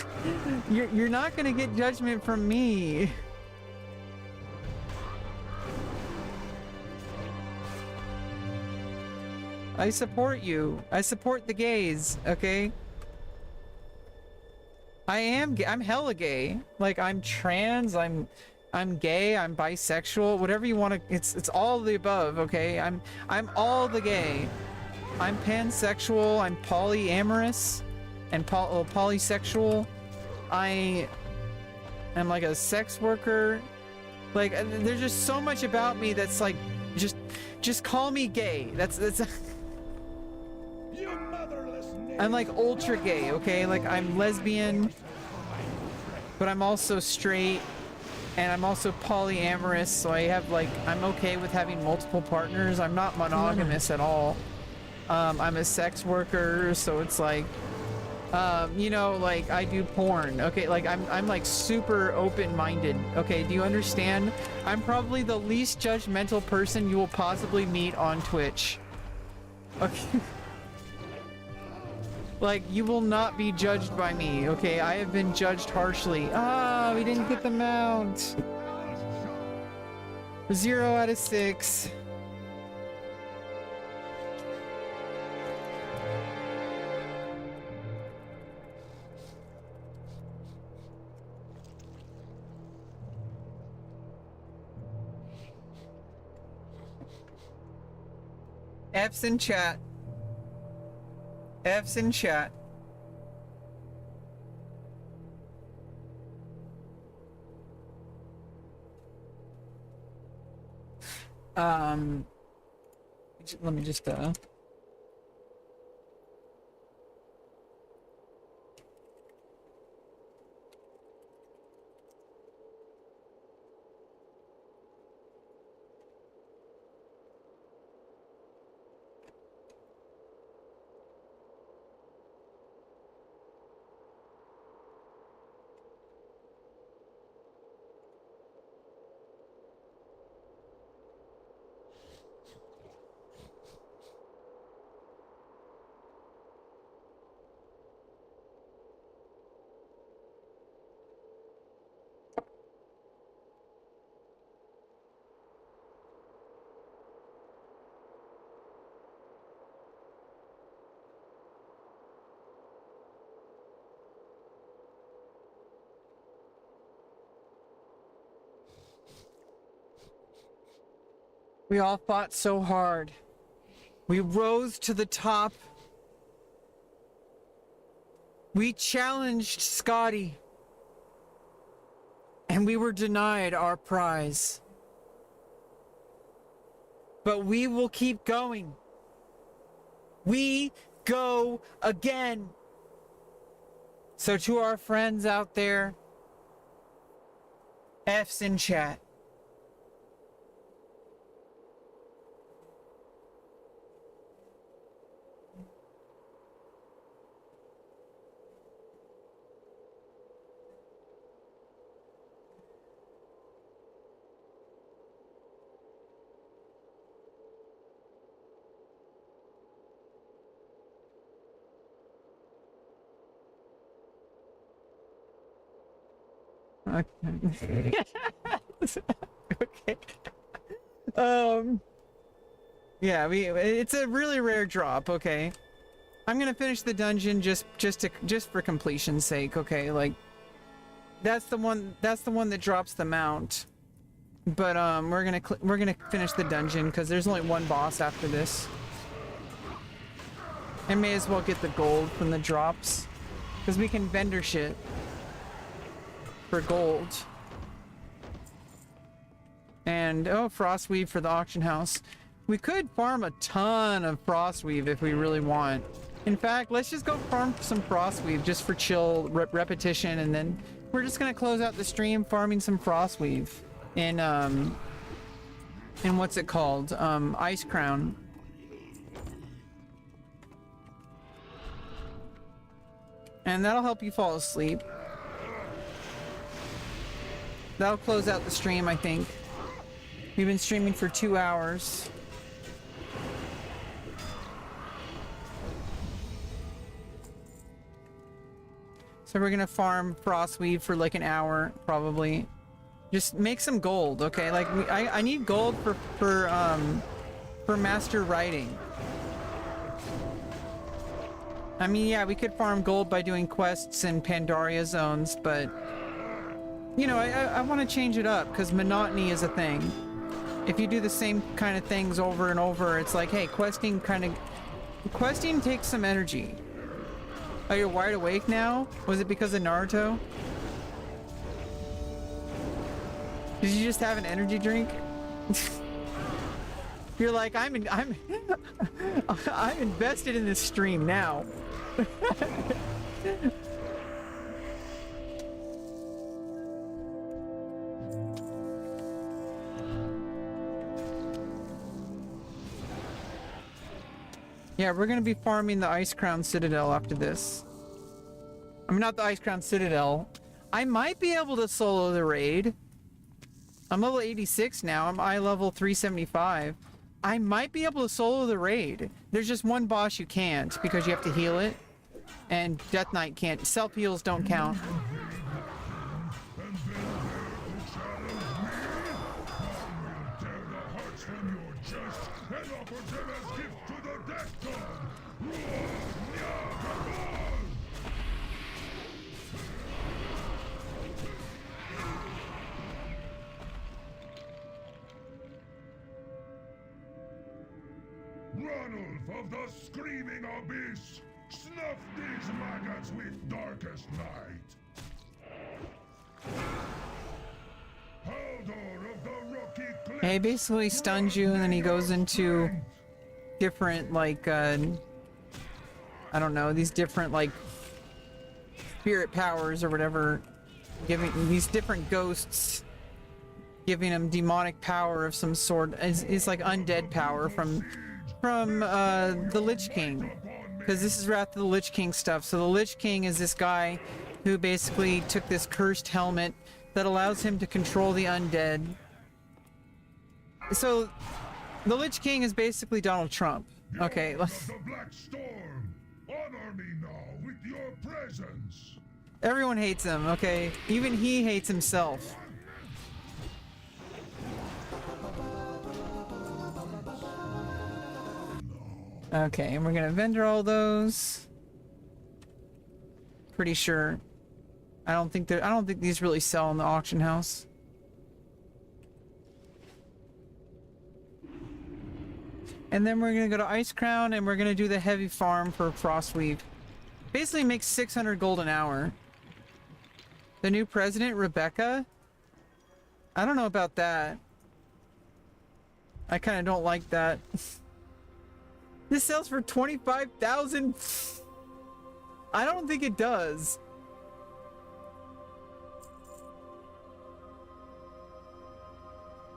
You're not gonna get judgment from me. I support you. I support the gays, okay? I'm hella gay. Like, I'm trans, I'm gay, I'm bisexual, whatever you want to, it's all of the above, okay? I'm all the gay. I'm pansexual, I'm polyamorous, and polysexual. I am like a sex worker. Like, there's just so much about me that's like, just call me gay. That's I'm like ultra gay, okay? Like, I'm lesbian, but I'm also straight, and I'm also polyamorous, so I have like, I'm okay with having multiple partners. I'm not monogamous at all. I'm a sex worker, so it's like, you know, like, I do porn, okay? Like, I'm like super open-minded, okay? Do you understand? I'm probably the least judgmental person you will possibly meet on Twitch. Okay. Like, you will not be judged by me, okay? I have been judged harshly. Ah, we didn't get the mount. 0 out of 6. F's in chat. F's in chat. Let me just We all fought so hard. We rose to the top. We challenged Scotty. And we were denied our prize. But we will keep going. We go again. So to our friends out there, F's in chat. Okay. Okay. Yeah, it's a really rare drop, okay? I'm gonna finish the dungeon just for completion's sake, okay? Like, that's the one that drops the mount. But we're gonna finish the dungeon because there's only one boss after this. I may as well get the gold from the drops because we can vendor shit for gold. And oh, frostweave for the auction house. We could farm a ton of frostweave if we really want. In fact, let's just go farm some frostweave just for chill repetition, and then we're just gonna close out the stream farming some frostweave in what's it called? Ice Crown. And that'll help you fall asleep. That'll close out the stream, I think. We've been streaming for 2 hours. So we're gonna farm Frostweave for like an hour, probably. Just make some gold, okay? Like I need gold for master writing. I mean, yeah, we could farm gold by doing quests in Pandaria zones, but you know, I want to change it up because monotony is a thing. If you do the same kind of things over and over, it's like, hey, questing takes some energy. Oh, you're wide awake now? Was it because of Naruto? Did you just have an energy drink? You're like, I'm invested in this stream now. Yeah, we're gonna be farming the Ice Crown Citadel after this. I mean, not the Ice Crown Citadel. I might be able to solo the raid. I'm level 86 now. I'm eye level 375. I might be able to solo the raid. There's just one boss you can't because you have to heal it. And Death Knight can't. Self-heals don't count. Ranulf of the Screaming Abyss, snuff these maggots with darkest night. Haldor of the Rocky Cliffs. He basically stuns you and then he goes into different, like, I don't know, these different, like, spirit powers or whatever, giving these different ghosts, giving him demonic power of some sort. It's like undead power from the Lich King, because this is Wrath of the Lich King stuff. So the Lich King is this guy who basically took this cursed helmet that allows him to control the undead. So the Lich King is basically Donald Trump. Okay. The Black Storm, honor me now with your presence. Everyone hates him, okay? Even he hates himself. Okay, and we're gonna vendor all those. Pretty sure. I don't think these really sell in the auction house. And then we're gonna go to Ice Crown and we're gonna do the heavy farm for Frostweave. Basically makes 600 gold an hour. The new president, Rebecca? I don't know about that. I kind of don't like that. This sells for 25,000. I don't think it does.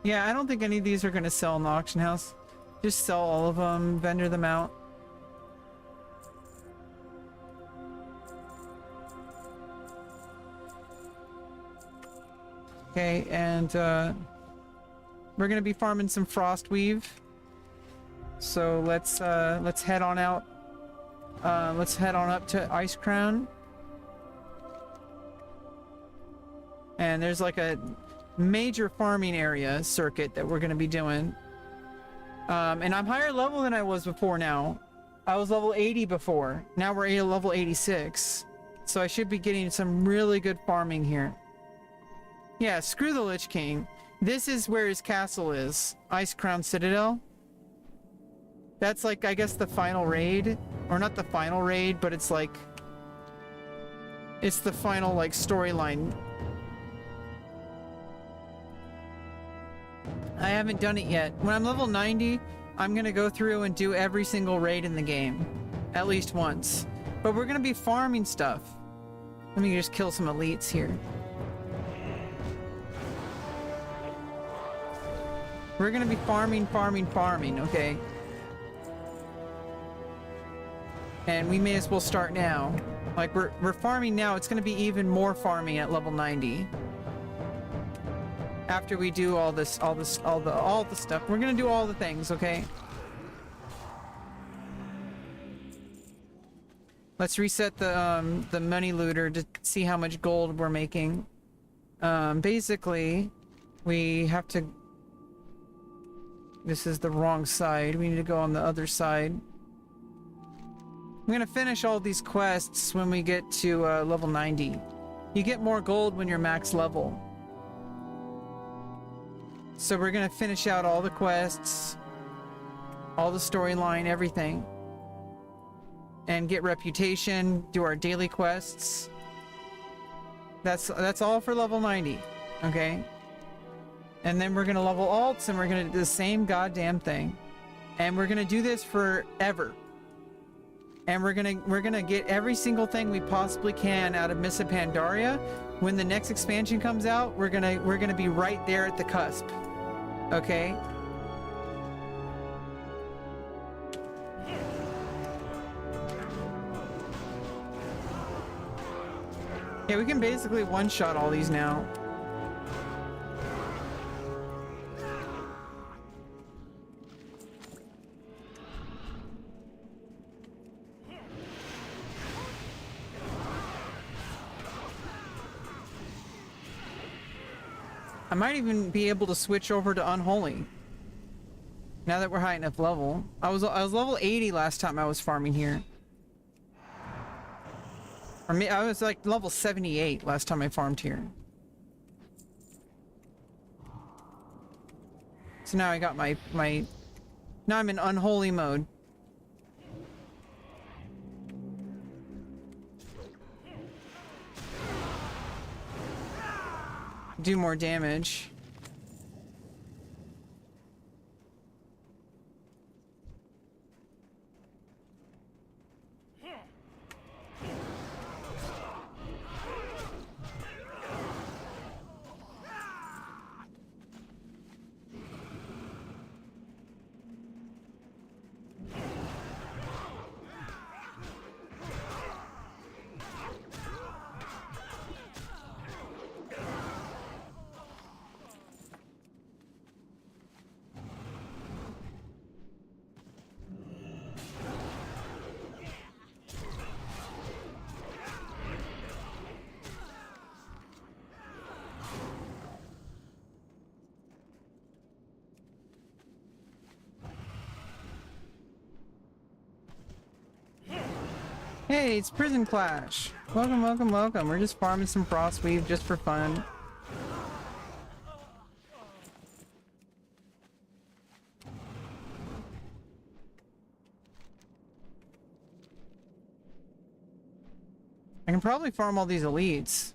Yeah, I don't think any of these are going to sell in the auction house. Just sell all of them, vendor them out. Okay, and we're going to be farming some Frostweave. So let's head on out. Let's head on up to Ice Crown. And there's like a major farming area circuit that we're gonna be doing. And I'm higher level than I was before now. I was level 80 before. Now we're at level 86. So I should be getting some really good farming here. Yeah, screw the Lich King. This is where his castle is. Ice Crown Citadel. That's like, I guess, the final raid. Or not the final raid, but it's like... it's the final, like, storyline. I haven't done it yet. When I'm level 90, I'm gonna go through and do every single raid in the game. At least once. But we're gonna be farming stuff. Let me just kill some elites here. We're gonna be farming, okay? And we may as well start now. Like, we're farming now. It's gonna be even more farming at level 90. After we do all the stuff. We're gonna do all the things, okay? Let's reset the money looter to see how much gold we're making. Basically, we have to... This is the wrong side. We need to go on the other side. I'm gonna finish all these quests when we get to level 90. You get more gold when you're max level. So we're gonna finish out all the quests, all the storyline, everything. And get reputation, do our daily quests. That's all for level 90, okay? And then we're gonna level alts and we're gonna do the same goddamn thing. And we're gonna do this forever. And we're gonna get every single thing we possibly can out of Miss Pandaria. When the next expansion comes out, we're gonna be right there at the cusp. Okay? Yeah, we can basically one-shot all these now. I might even be able to switch over to Unholy. Now that we're high enough level. I was level 80 last time I was farming here. Or I was like level 78 last time I farmed here. So now I got my now I'm in Unholy mode. Do more damage. Hey, it's Prison Clash. Welcome, welcome, welcome. We're just farming some Frostweave just for fun. I can probably farm all these elites.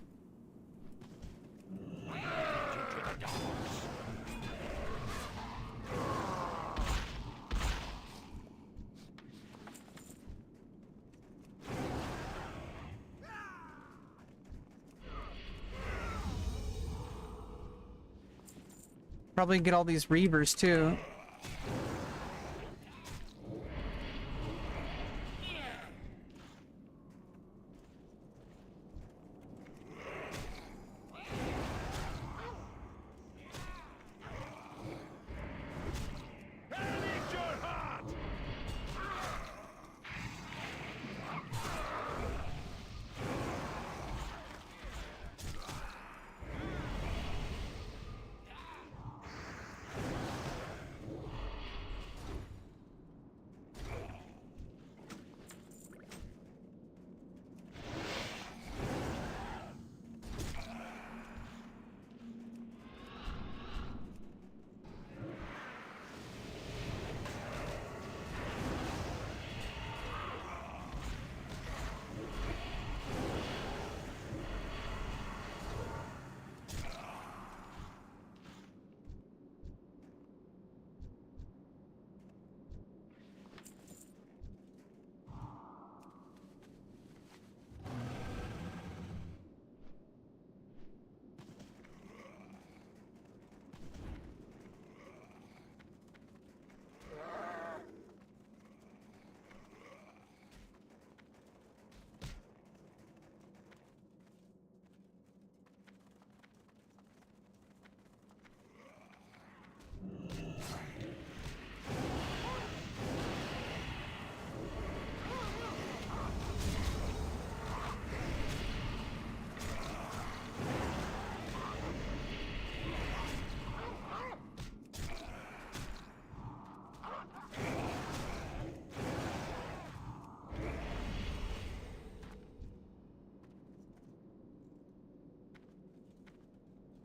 Probably get all these Reavers too.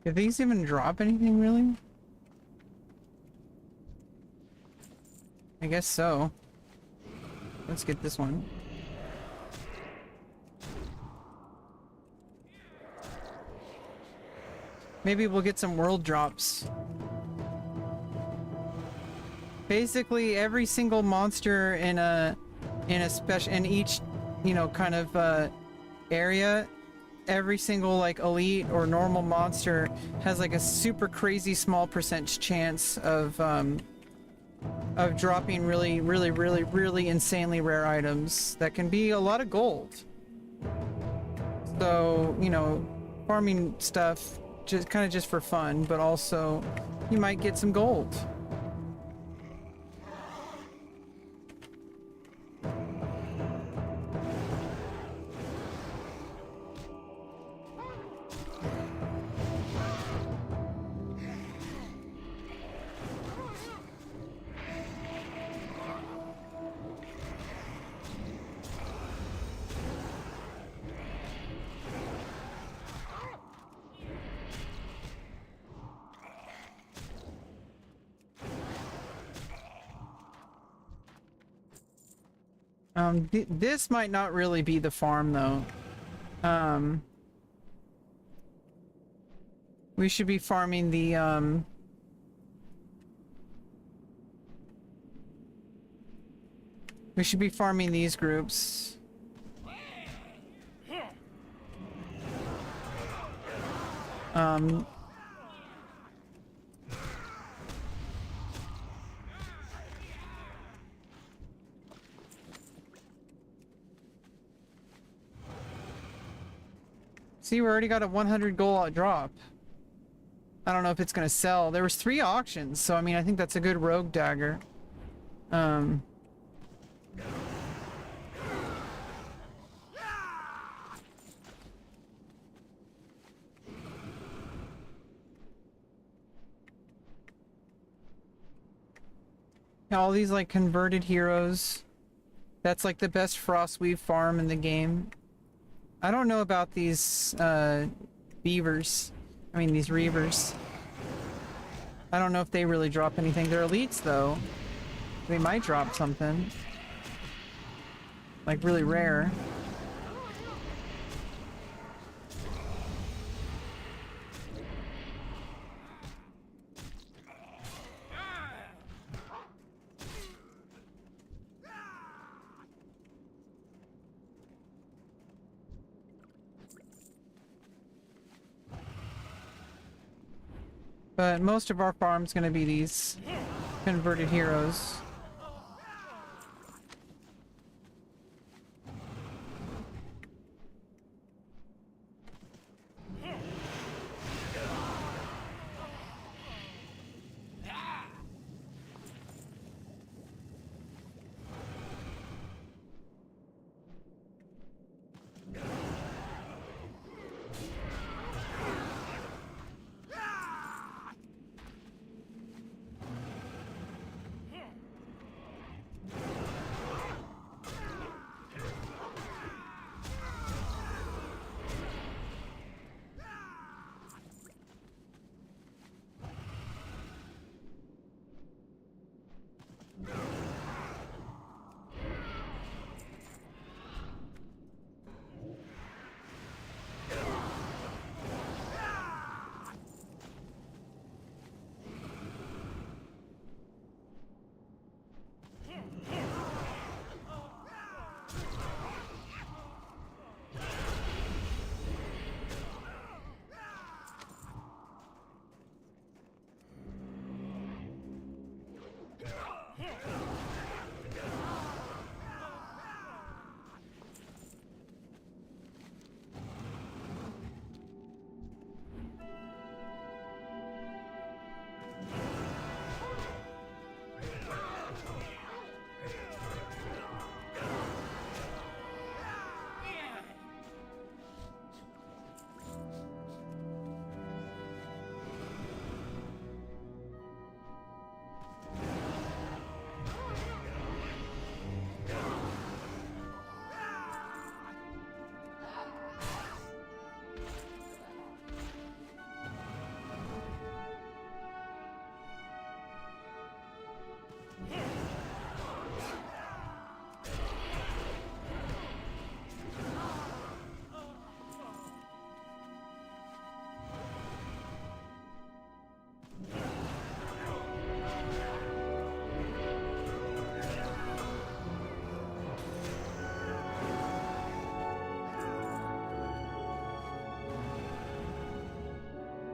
Did these even drop anything, really? I guess so. Let's get this one. Maybe we'll get some world drops. Basically, every single monster in each, you know, kind of area, every single like elite or normal monster has like a super crazy small percentage chance of dropping really insanely rare items that can be a lot of gold. So, you know, farming stuff just kind of just for fun, but also you might get some gold. This might not really be the farm though. We should be farming the we should be farming these groups. See, we already got a 100 gold drop. I don't know if it's gonna sell. There was 3 auctions, so I mean, I think that's a good rogue dagger. All these like converted heroes. That's like the best Frostweave farm in the game. I don't know about these beavers. I mean these reavers. I don't know if they really drop anything. They're elites though. They might drop something. Like really rare. But most of our farm's gonna be these converted heroes.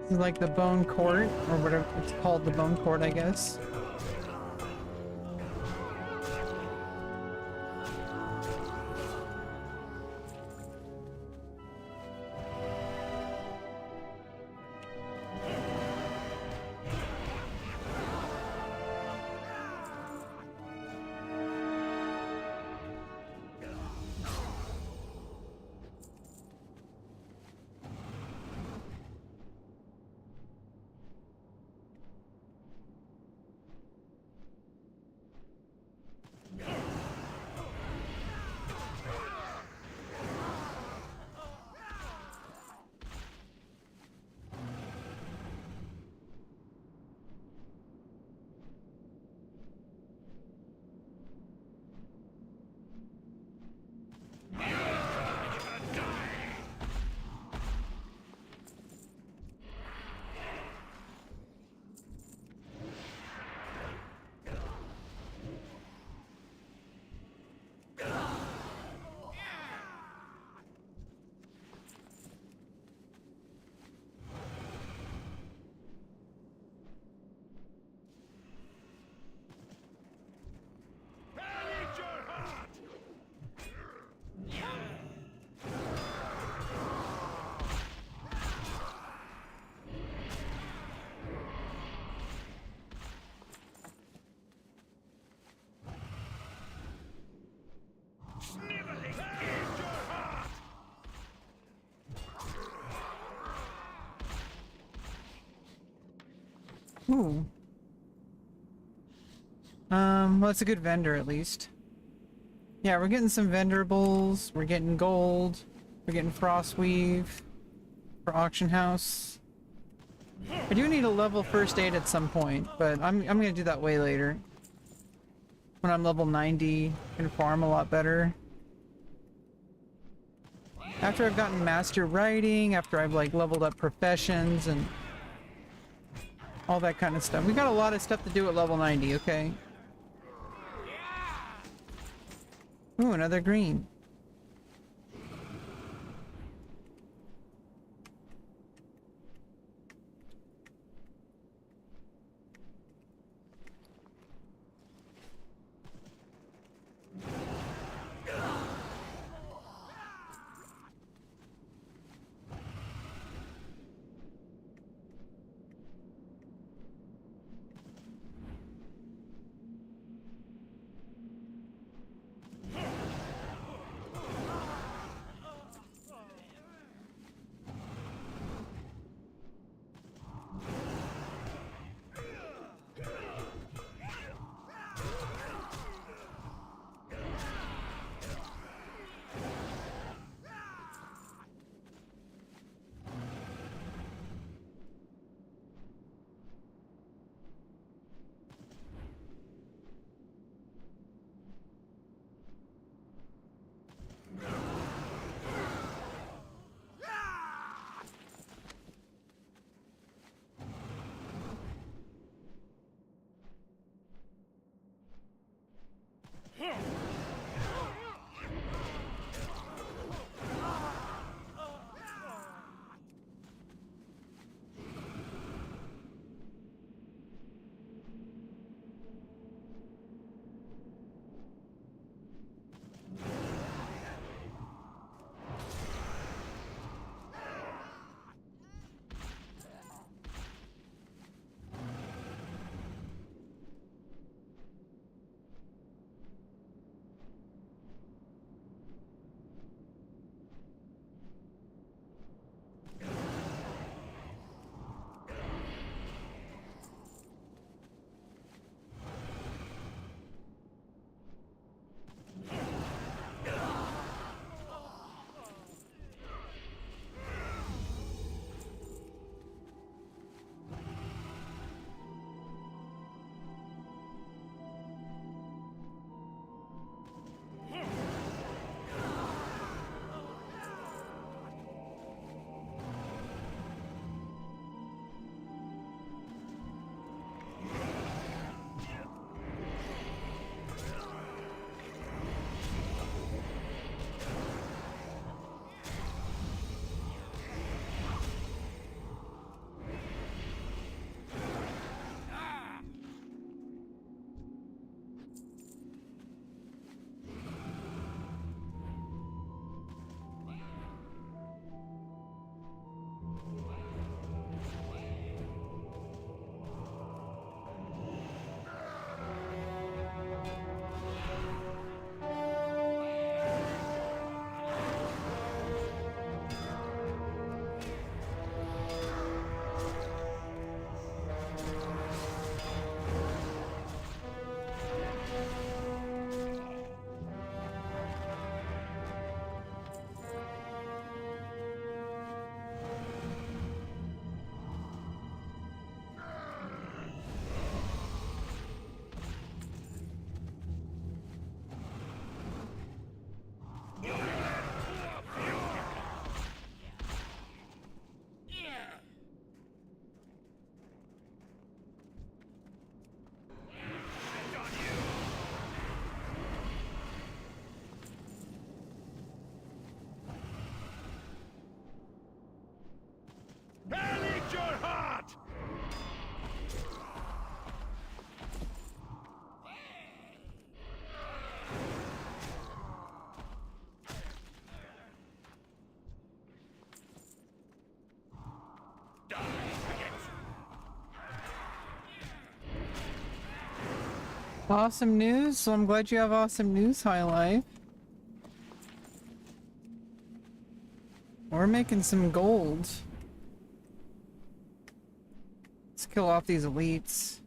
This is like the bone court, or whatever it's called, the bone court, I guess. Ooh. Well, it's a good vendor at least. Yeah, we're getting some vendorables, we're getting gold, we're getting frostweave for auction house. I do need a level first aid at some point, but I'm gonna do that way later. When I'm level 90, can farm a lot better. After I've gotten master writing, after I've like leveled up professions and all that kind of stuff. We got a lot of stuff to do at level 90, okay? Ooh, another green. Awesome news. So I'm glad you have awesome news, High Life. We're making some gold. Let's kill off these elites.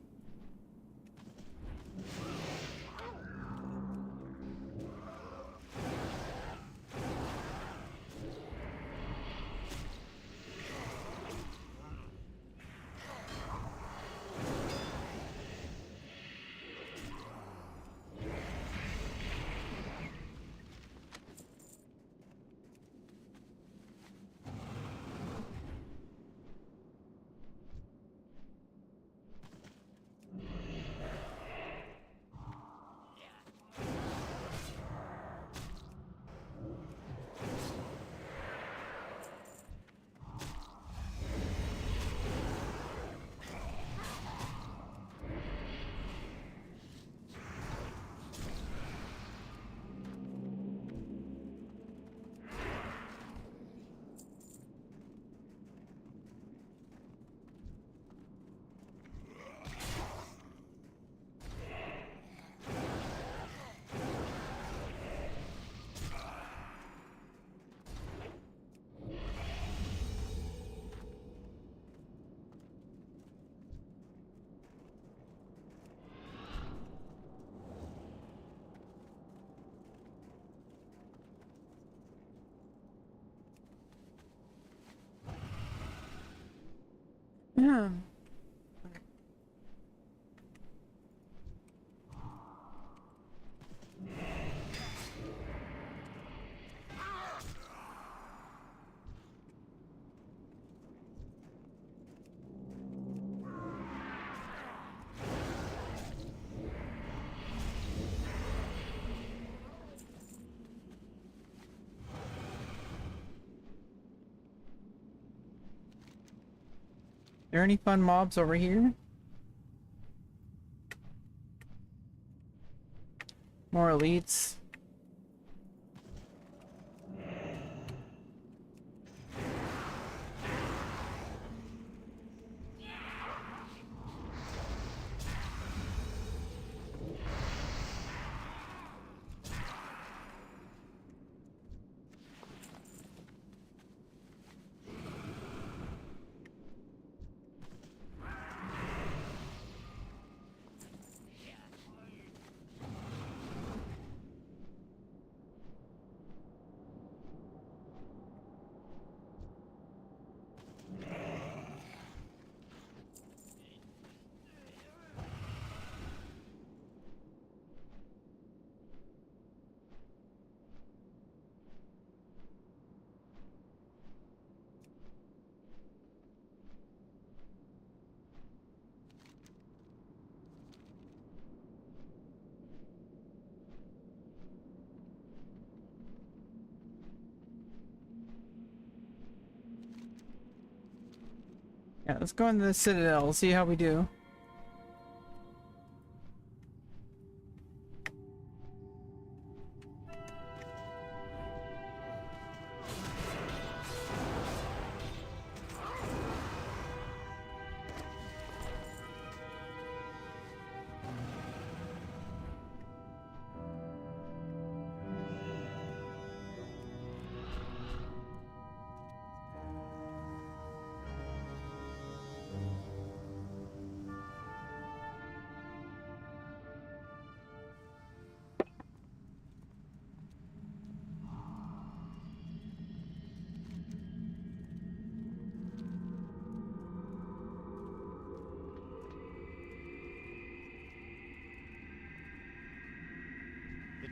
Yeah. There any fun mobs over here? More elites. Yeah, let's go into the Citadel, see how we do.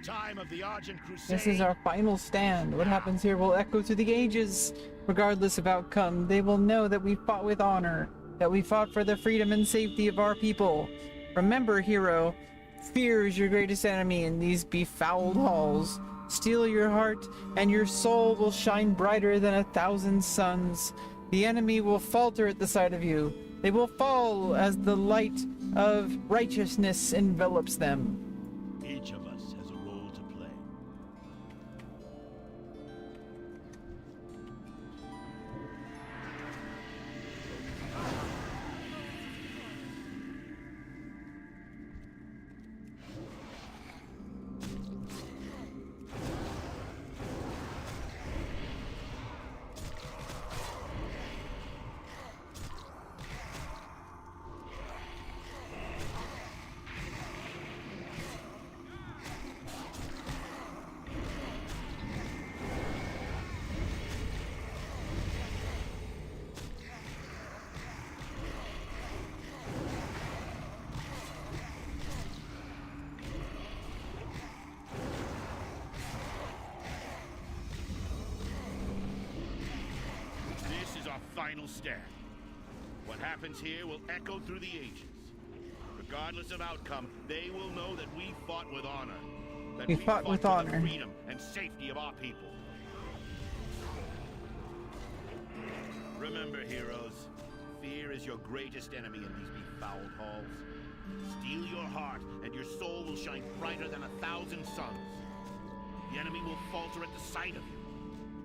time of the Argent Crusade. This is our final stand. What happens here will echo through the ages. Regardless of outcome, they will know that we fought with honor, that we fought for the freedom and safety of our people. Remember, hero, fear is your greatest enemy in these befouled halls. Steel your heart, and your soul will shine brighter than 1,000 suns. The enemy will falter at the sight of you. They will fall as the light of righteousness envelops them. Each of us has a role to play. This is our final stand. What happens here will echo through the ages. Regardless of outcome, they will know that we fought with honor. That We fought with for honor. the freedom and safety of our people. Remember, heroes, fear is your greatest enemy in these befouled halls. Steel your heart, and your soul will shine brighter than 1,000 suns. The enemy will falter at the sight of you.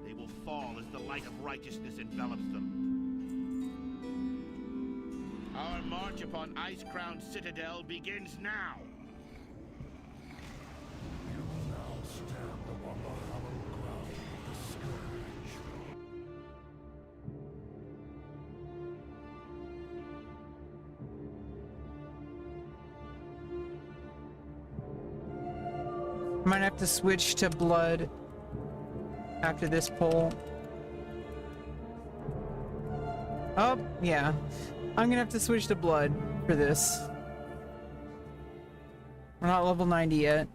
They will fall as the light of righteousness envelops them. Our march upon Ice-Crowned Citadel begins now! You will now stand upon the hallowed ground of the Scourge. Might have to switch to blood after this pull. Oh, yeah. I'm gonna have to switch to blood for this. We're not level 90 yet.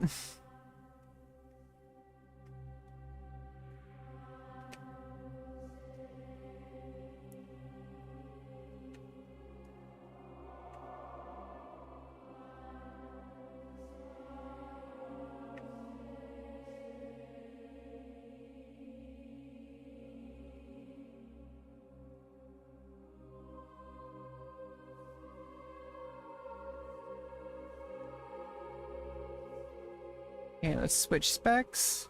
Okay, let's switch specs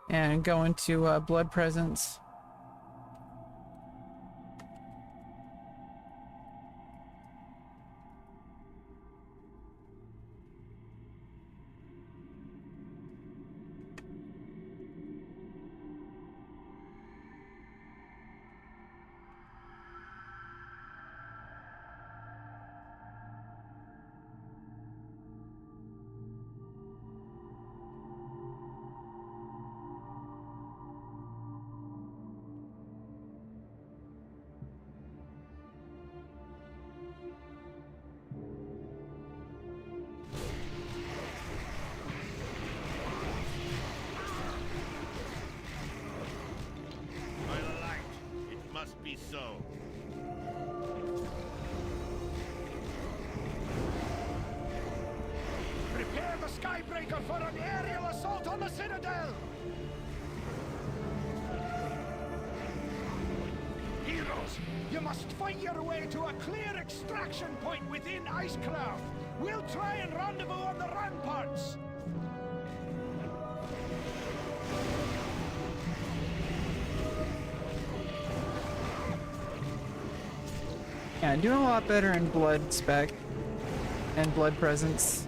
and go into blood presence. My light, it must be so. Prepare the Skybreaker for an aerial assault on the Citadel! Heroes, you must find your way to a clear extraction point within Icecrown. We'll try and rendezvous on the ramparts. Yeah, doing a lot better in blood spec and blood presence.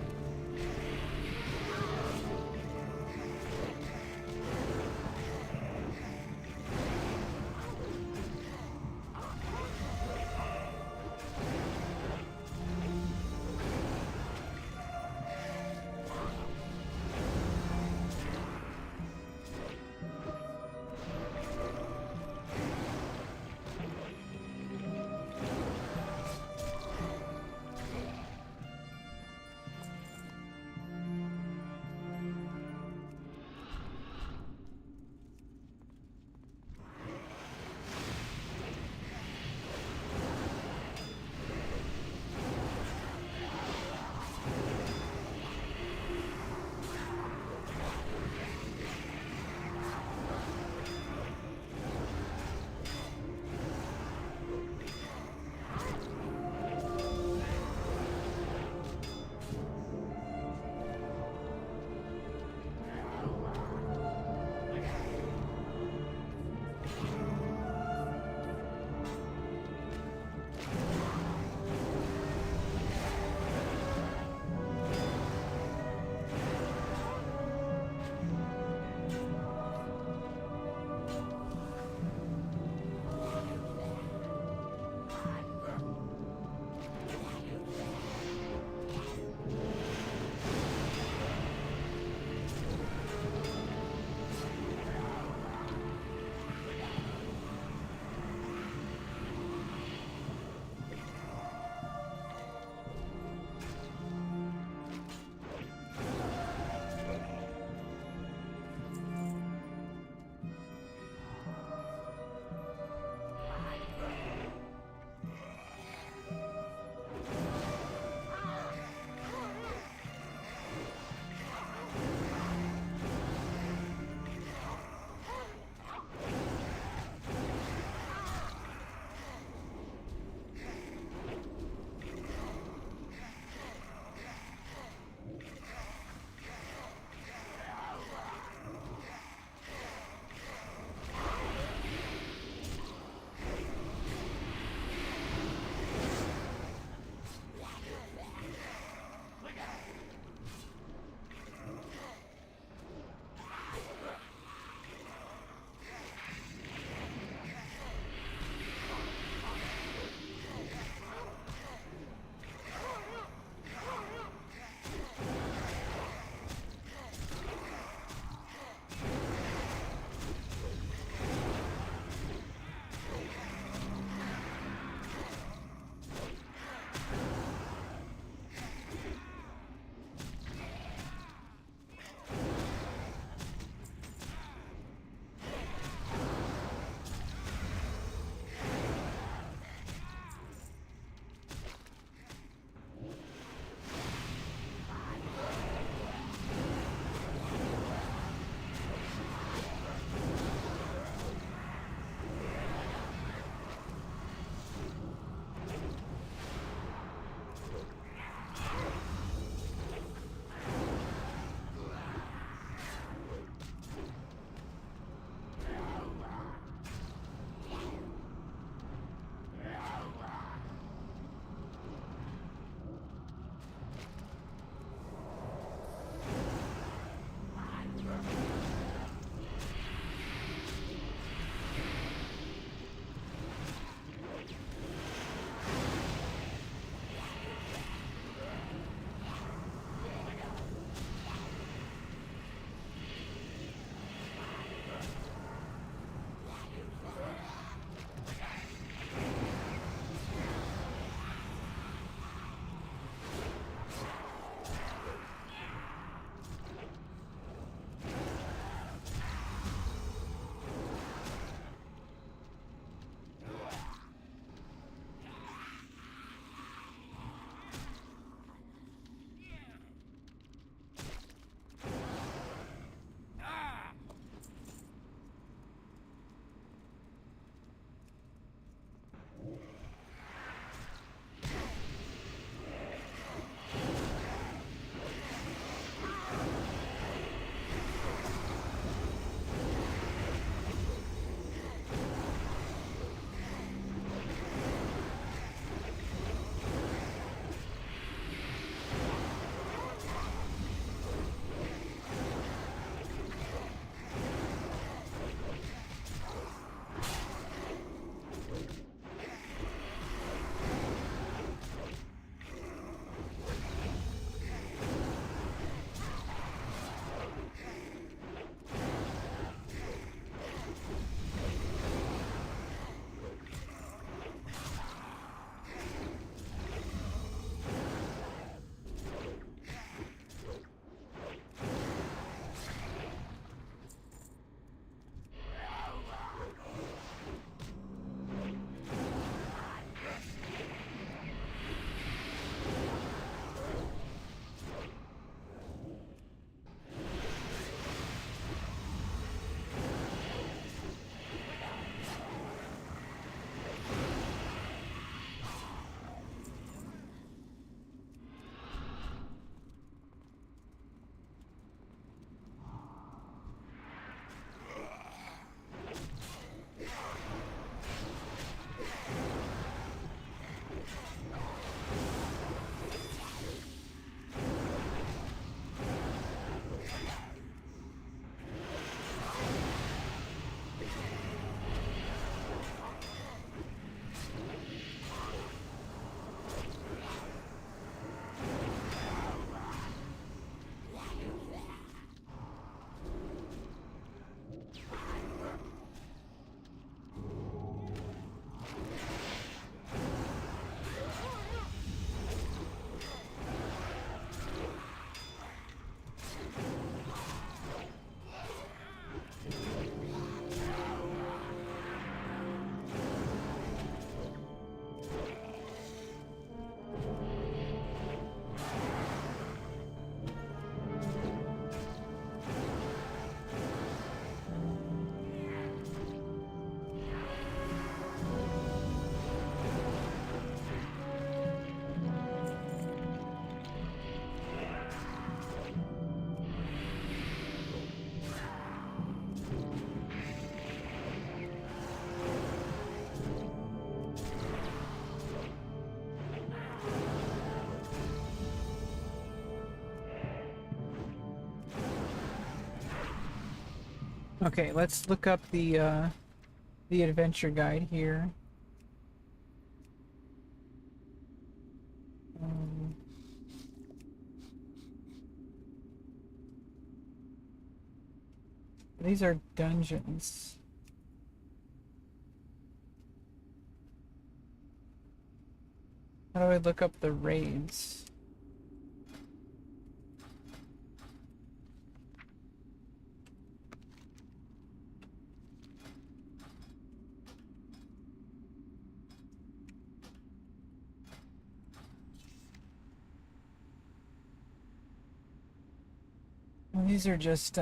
Okay, let's look up the adventure guide here. These are dungeons. How do I look up the raids? Well, these are just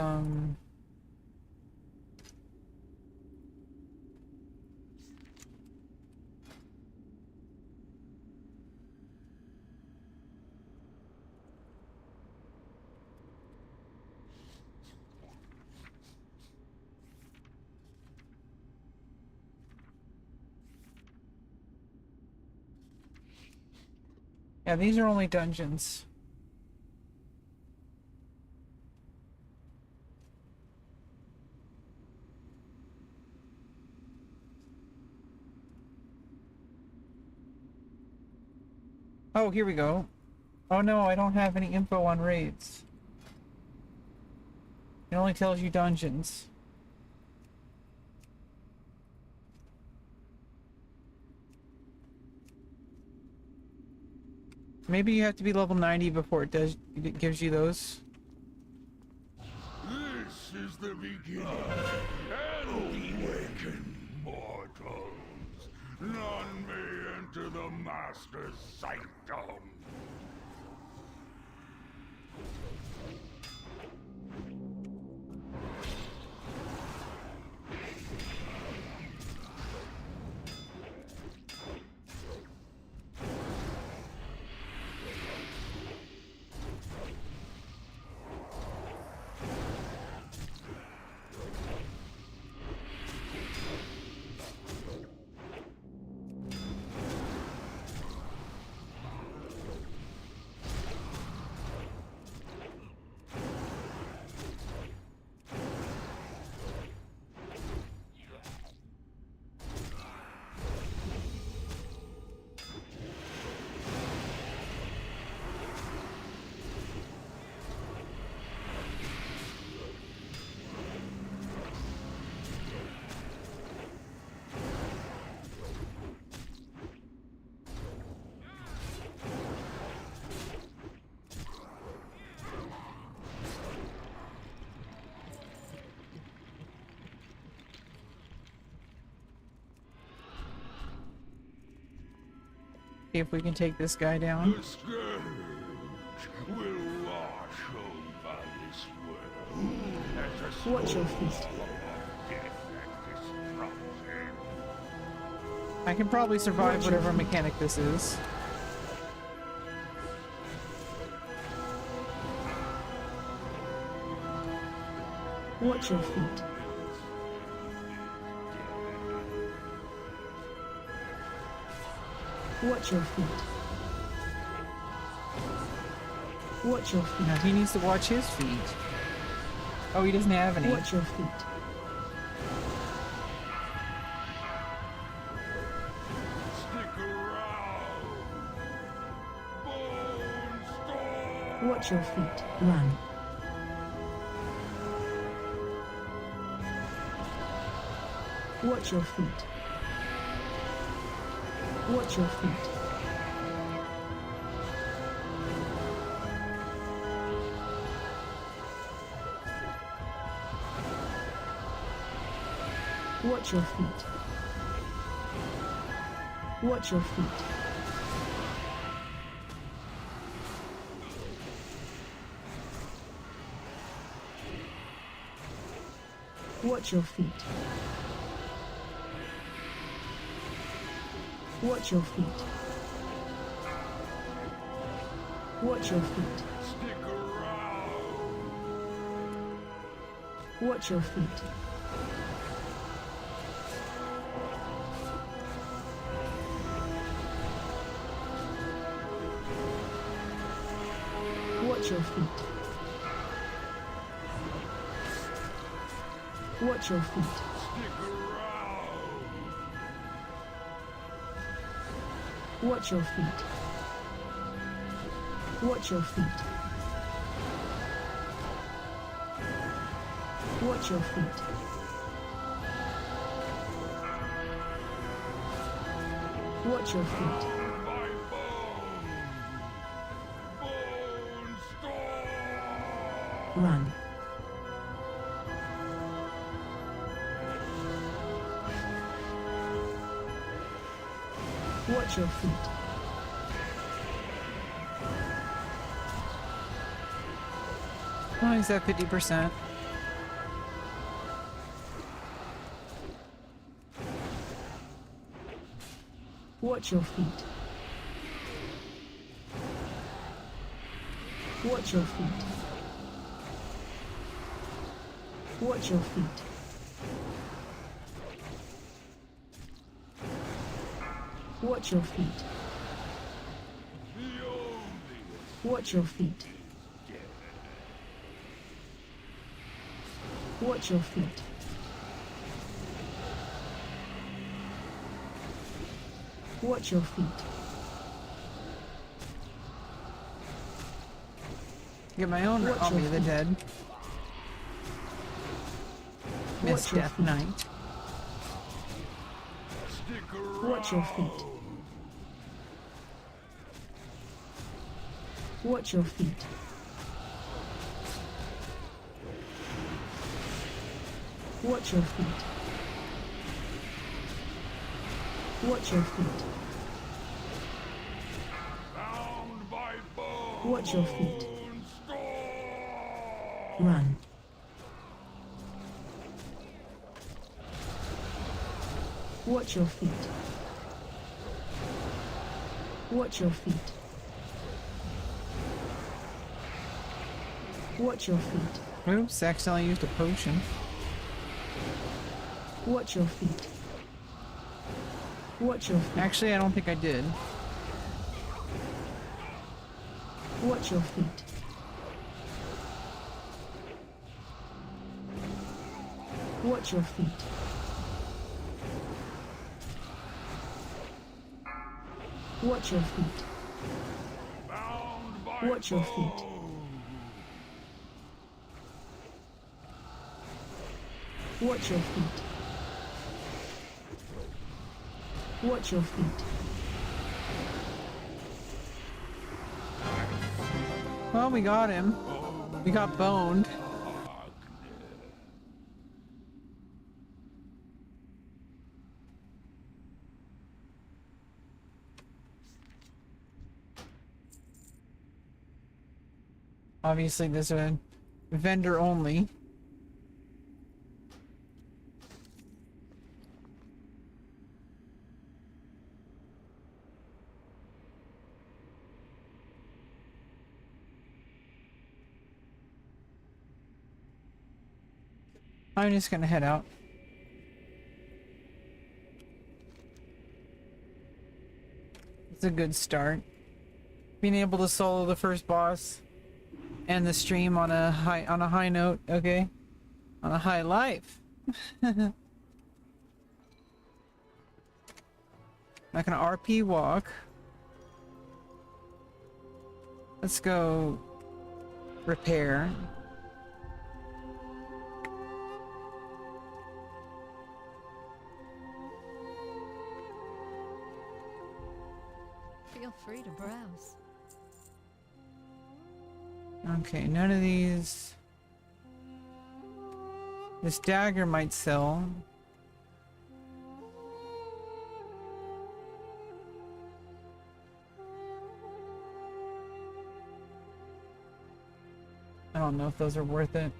yeah, these are only dungeons. Oh, here we go. Oh no, I don't have any info on raids. It only tells you dungeons. Maybe you have to be level 90 before it gives you those. This is the beginning. And awaken, mortals. None may enter the Master's sanctum. See if we can take this guy down. The scourge will wash over this world as a Watch your feet. storm of death and destruction. I can probably survive whatever mechanic this is. Watch your feet. Watch your feet. Watch your feet. Now he needs to watch his feet. Oh, he doesn't have any. Watch your feet. Stick around. Bone storm. Watch your feet. Run. Watch your feet. Watch your feet. Watch your feet. Watch your feet. Watch your feet. Watch your feet. Watch your feet. Stick around. Watch your feet. Watch your feet. Watch your feet. Stick around. Watch your feet. Watch your feet. Watch your feet. Watch your feet. My bones. Bone storm. Run. Watch your feet. Oh, he's at 50%. Watch your feet. Watch your feet. Watch your feet. Watch your feet. Watch your feet. Watch your feet. Watch your feet. Get my own Watch Army your of the feet. Dead. Miss your Death feet. Knight. Stick around. Watch your feet. Watch your feet. Watch your feet. Watch your feet. Bound by bone Watch your feet. storm. Run. Watch your feet. Watch your feet. Watch your feet. Oops, accidentally used a potion. Watch your feet. Watch your feet. Actually, I don't think I did. Watch your feet. Watch your feet. Watch your feet. Bound by Watch your feet. bone. Watch your feet. Watch your feet. Well, we got him. We got boned. Obviously, there's a vendor only. I'm just gonna head out. It's a good start. Being able to solo the first boss and the stream on a high note, okay? On a high life. Not gonna RP walk. Let's go repair. Feel free to browse. Okay, none of these. This dagger might sell. I don't know if those are worth it.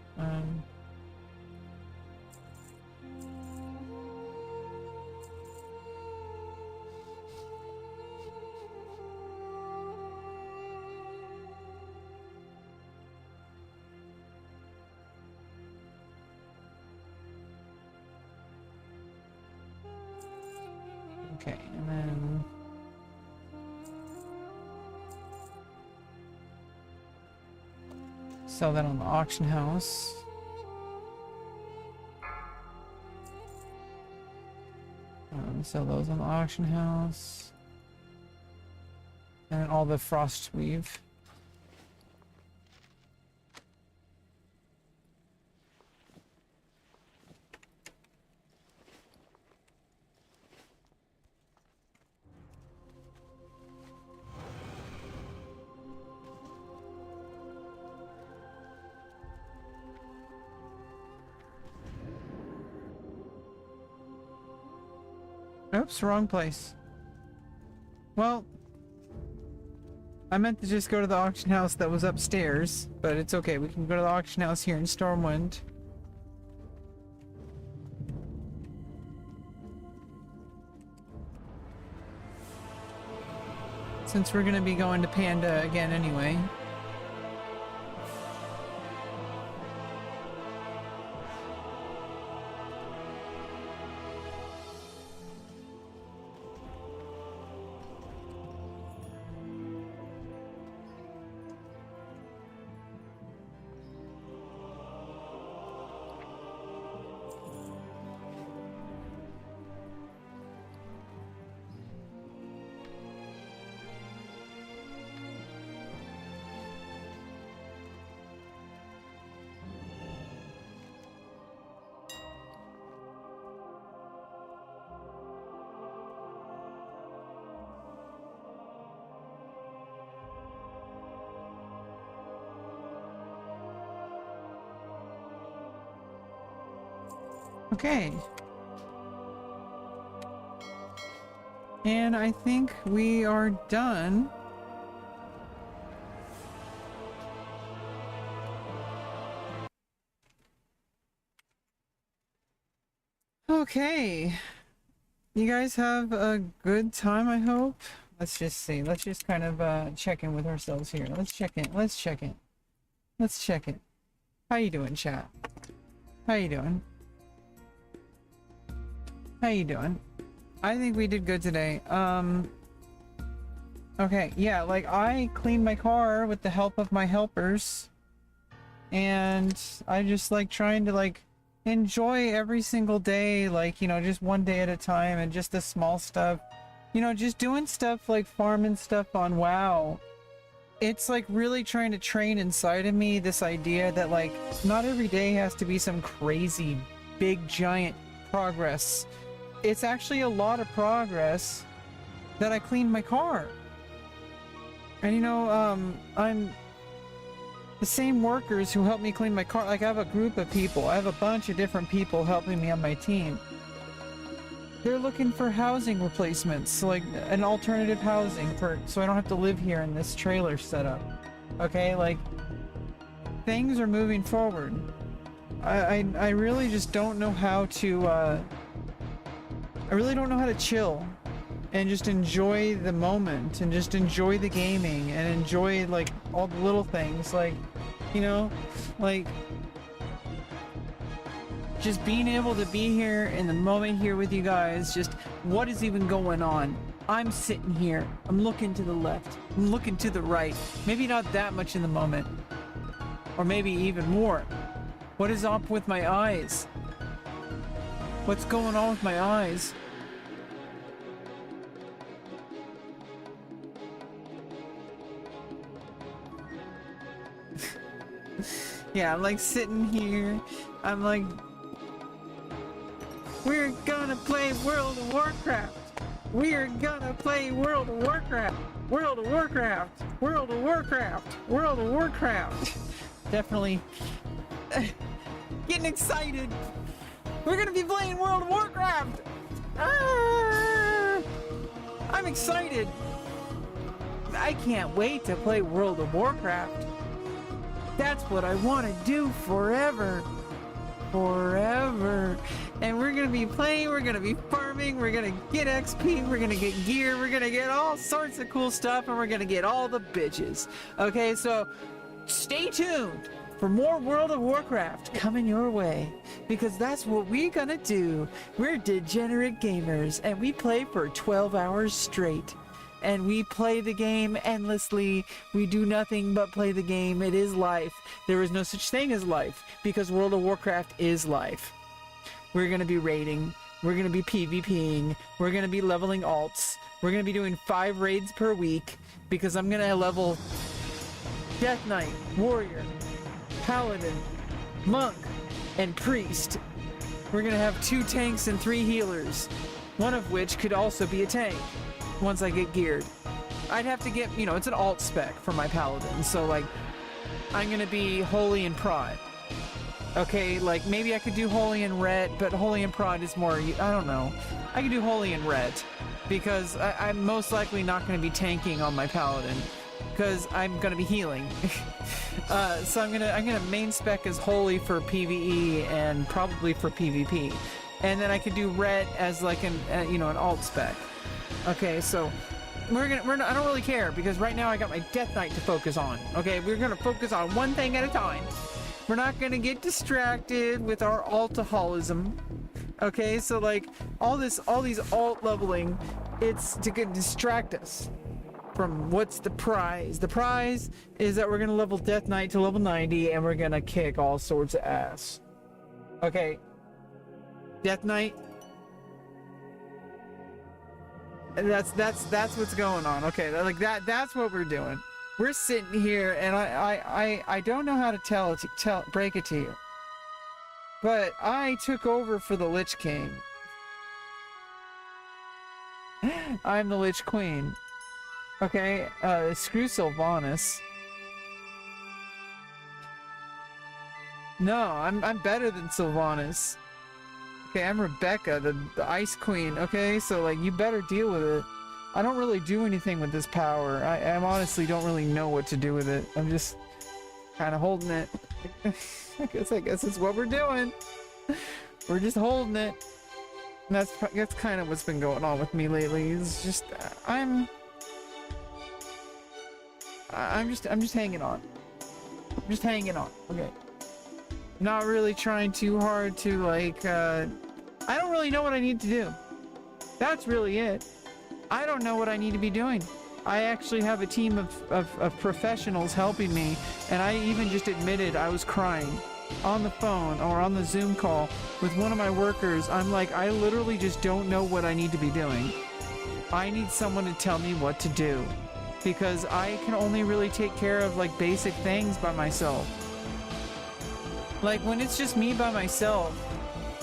Okay, and then sell that on the auction house. Sell those on the auction house. And all the frost weave. Oops, wrong place. Well, I meant to just go to the auction house that was upstairs, but it's okay. We can go to the auction house here in Stormwind. Since we're gonna be going to Panda again anyway. Okay. And I think we are done. Okay. You guys have a good time, I hope. Let's just see. Let's just kind of check in with ourselves here. Let's check in. Let's check in. Let's check in. How you doing, chat? How you doing? How you doing? I think we did good today. Okay, yeah, like I cleaned my car with the help of my helpers. And I just like trying to like enjoy every single day, like, you know, just one day at a time and just the small stuff. You know, just doing stuff like farming stuff on WoW. It's like really trying to train inside of me this idea that like not every day has to be some crazy big giant progress. It's actually a lot of progress that I cleaned my car. And you know, I'm the same workers who helped me clean my car. Like I have a group of people. I have a bunch of different people helping me on my team. They're looking for housing replacements, like an alternative housing for, so I don't have to live here in this trailer setup. Okay, like things are moving forward. I really just don't know how to I really don't know how to chill and just enjoy the moment and just enjoy the gaming and enjoy like all the little things, like, you know, like just being able to be here in the moment here with you guys. Just what is even going on? I'm sitting here, I'm looking to the left, I'm looking to the right, maybe not that much in the moment, or maybe even more. What is up with my eyes? What's going on with my eyes? Yeah, I'm like sitting here, I'm like, we're gonna play World of Warcraft. We're gonna play World of Warcraft. World of Warcraft. World of Warcraft. World of Warcraft. Definitely getting excited. We're gonna be playing World of Warcraft. Ah, I'm excited. I can't wait to play World of Warcraft. That's what I want to do forever. Forever. And we're gonna be playing, we're gonna be farming, we're gonna get XP, we're gonna get gear, we're gonna get all sorts of cool stuff, and we're gonna get all the bitches. Okay, so stay tuned for more World of Warcraft coming your way, because that's what we're gonna do. We're degenerate gamers, and we play for 12 hours straight. And we play the game endlessly. We do nothing but play the game. It is life. There is no such thing as life, because World of Warcraft is life. We're going to be raiding. We're gonna be PvPing. We're gonna be leveling alts. We're gonna be doing 5 raids per week because I'm gonna level Death Knight, Warrior, Paladin, Monk, and Priest. We're gonna have 2 tanks and 3 healers, one of which could also be a tank once I get geared. I'd have to get, you know, it's an alt spec for my Paladin, so like, I'm gonna be Holy and Prod. Okay, like maybe I could do Holy and Ret, but Holy and Prod is more, I don't know. I could do Holy and Ret because I'm most likely not gonna be tanking on my Paladin because I'm gonna be healing. So I'm gonna main spec as Holy for PvE and probably for PvP, and then I could do Ret as like an you know, an alt spec. Okay, so I don't really care because right now I got my Death Knight to focus on. Okay, we're gonna focus on one thing at a time. We're not gonna get distracted with our altaholism. Okay, so like all these alt leveling, it's to distract us from what's the prize. The prize is that we're gonna level Death Knight to level 90 and we're gonna kick all sorts of ass. Okay, Death Knight. And that's what's going on. Okay, like that's what we're doing. We're sitting here and I don't know how to break it to you. But I took over for the Lich King. I'm the Lich Queen. Okay, screw Sylvanas. No, I'm better than Sylvanas. Okay, I'm Rebecca, the Ice Queen. Okay, so like you better deal with it. I don't really do anything with this power. I honestly don't really know what to do with it. I'm just kind of holding it. I guess it's what we're doing. We're just holding it. And that's kind of what's been going on with me lately. It's just I'm just hanging on. I'm just hanging on. Okay. Not really trying too hard to like I don't really know what I need to do. That's really it. I don't know what I need to be doing. I actually have a team of professionals helping me, and I even just admitted I was crying on the phone or on the Zoom call with one of my workers. I'm like, I literally just don't know what I need to be doing. I need someone to tell me what to do because I can only really take care of like basic things by myself. Like when it's just me by myself,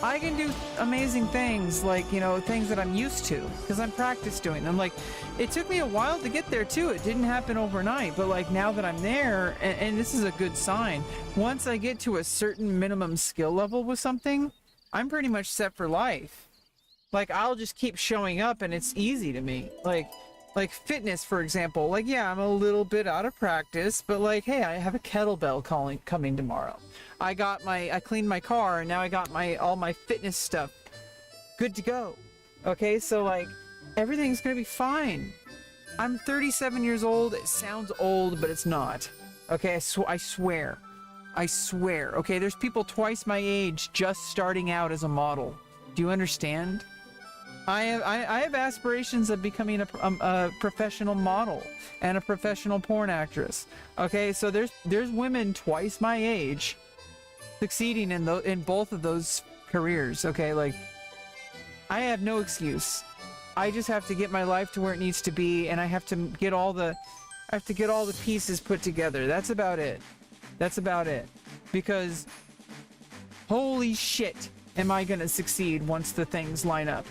I can do amazing things, like, you know, things that I'm used to because I'm practiced doing them. Like, it took me a while to get there too. It didn't happen overnight, but like now that I'm there, and this is a good sign, once I get to a certain minimum skill level with something, I'm pretty much set for life. Like, I'll just keep showing up and it's easy to me. Like fitness, for example. Like, yeah, I'm a little bit out of practice, but like, hey, I have a kettlebell coming tomorrow. I cleaned my car and now I got all my fitness stuff good to go. Okay, so like everything's gonna be fine. I'm 37 years old. It sounds old, but it's not. Okay, I swear. Okay, there's people twice my age just starting out as a model. Do you understand? I have aspirations of becoming a professional model and a professional porn actress. Okay, so there's women twice my age succeeding in both of those careers. Okay, like I have no excuse. I just have to get my life to where it needs to be, and I have to get all the pieces put together. That's about it. Because holy shit, am I gonna succeed once the things line up?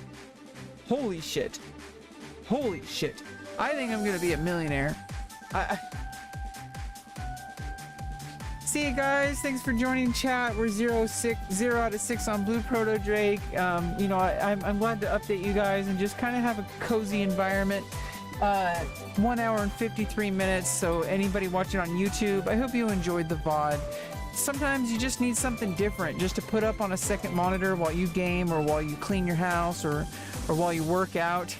Holy shit. I think I'm gonna be a millionaire. See you guys. Thanks for joining chat. We're 0 out of 6 on Blue Proto Drake. You know, I'm glad to update you guys and just kind of have a cozy environment. 1 hour and 53 minutes. So anybody watching on YouTube, I hope you enjoyed the VOD. Sometimes you just need something different just to put up on a second monitor while you game or while you clean your house or while you work out,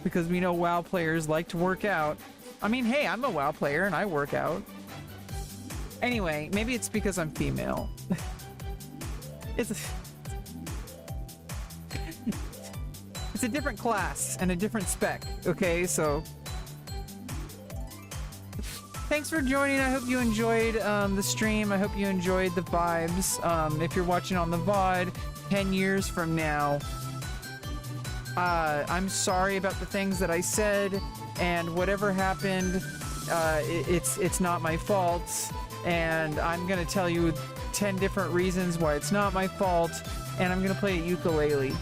because we know WoW players like to work out. I mean, hey, I'm a WoW player and I work out. Anyway, maybe it's because I'm female. It's a different class and a different spec, okay? So thanks for joining. I hope you enjoyed the stream. I hope you enjoyed the vibes. If you're watching on the VOD, 10 years from now, I'm sorry about the things that I said, and whatever happened, it's not my fault, and I'm gonna tell you 10 different reasons why it's not my fault, and I'm gonna play a ukulele.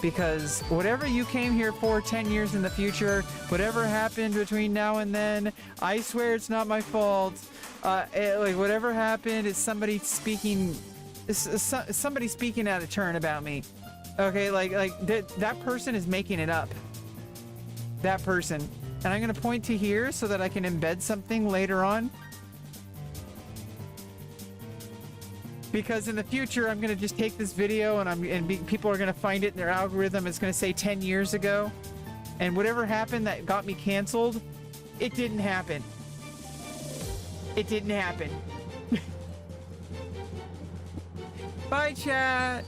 Because whatever you came here for 10 years in the future, whatever happened between now and then, I swear it's not my fault. Like whatever happened is somebody speaking out of turn about me. Okay, like that person is making it up. That person. And I'm gonna point to here so that I can embed something later on. Because in the future, I'm gonna just take this video and people are gonna find it in their algorithm. It's gonna say 10 years ago, and whatever happened that got me canceled, it didn't happen. It didn't happen. Bye, chat.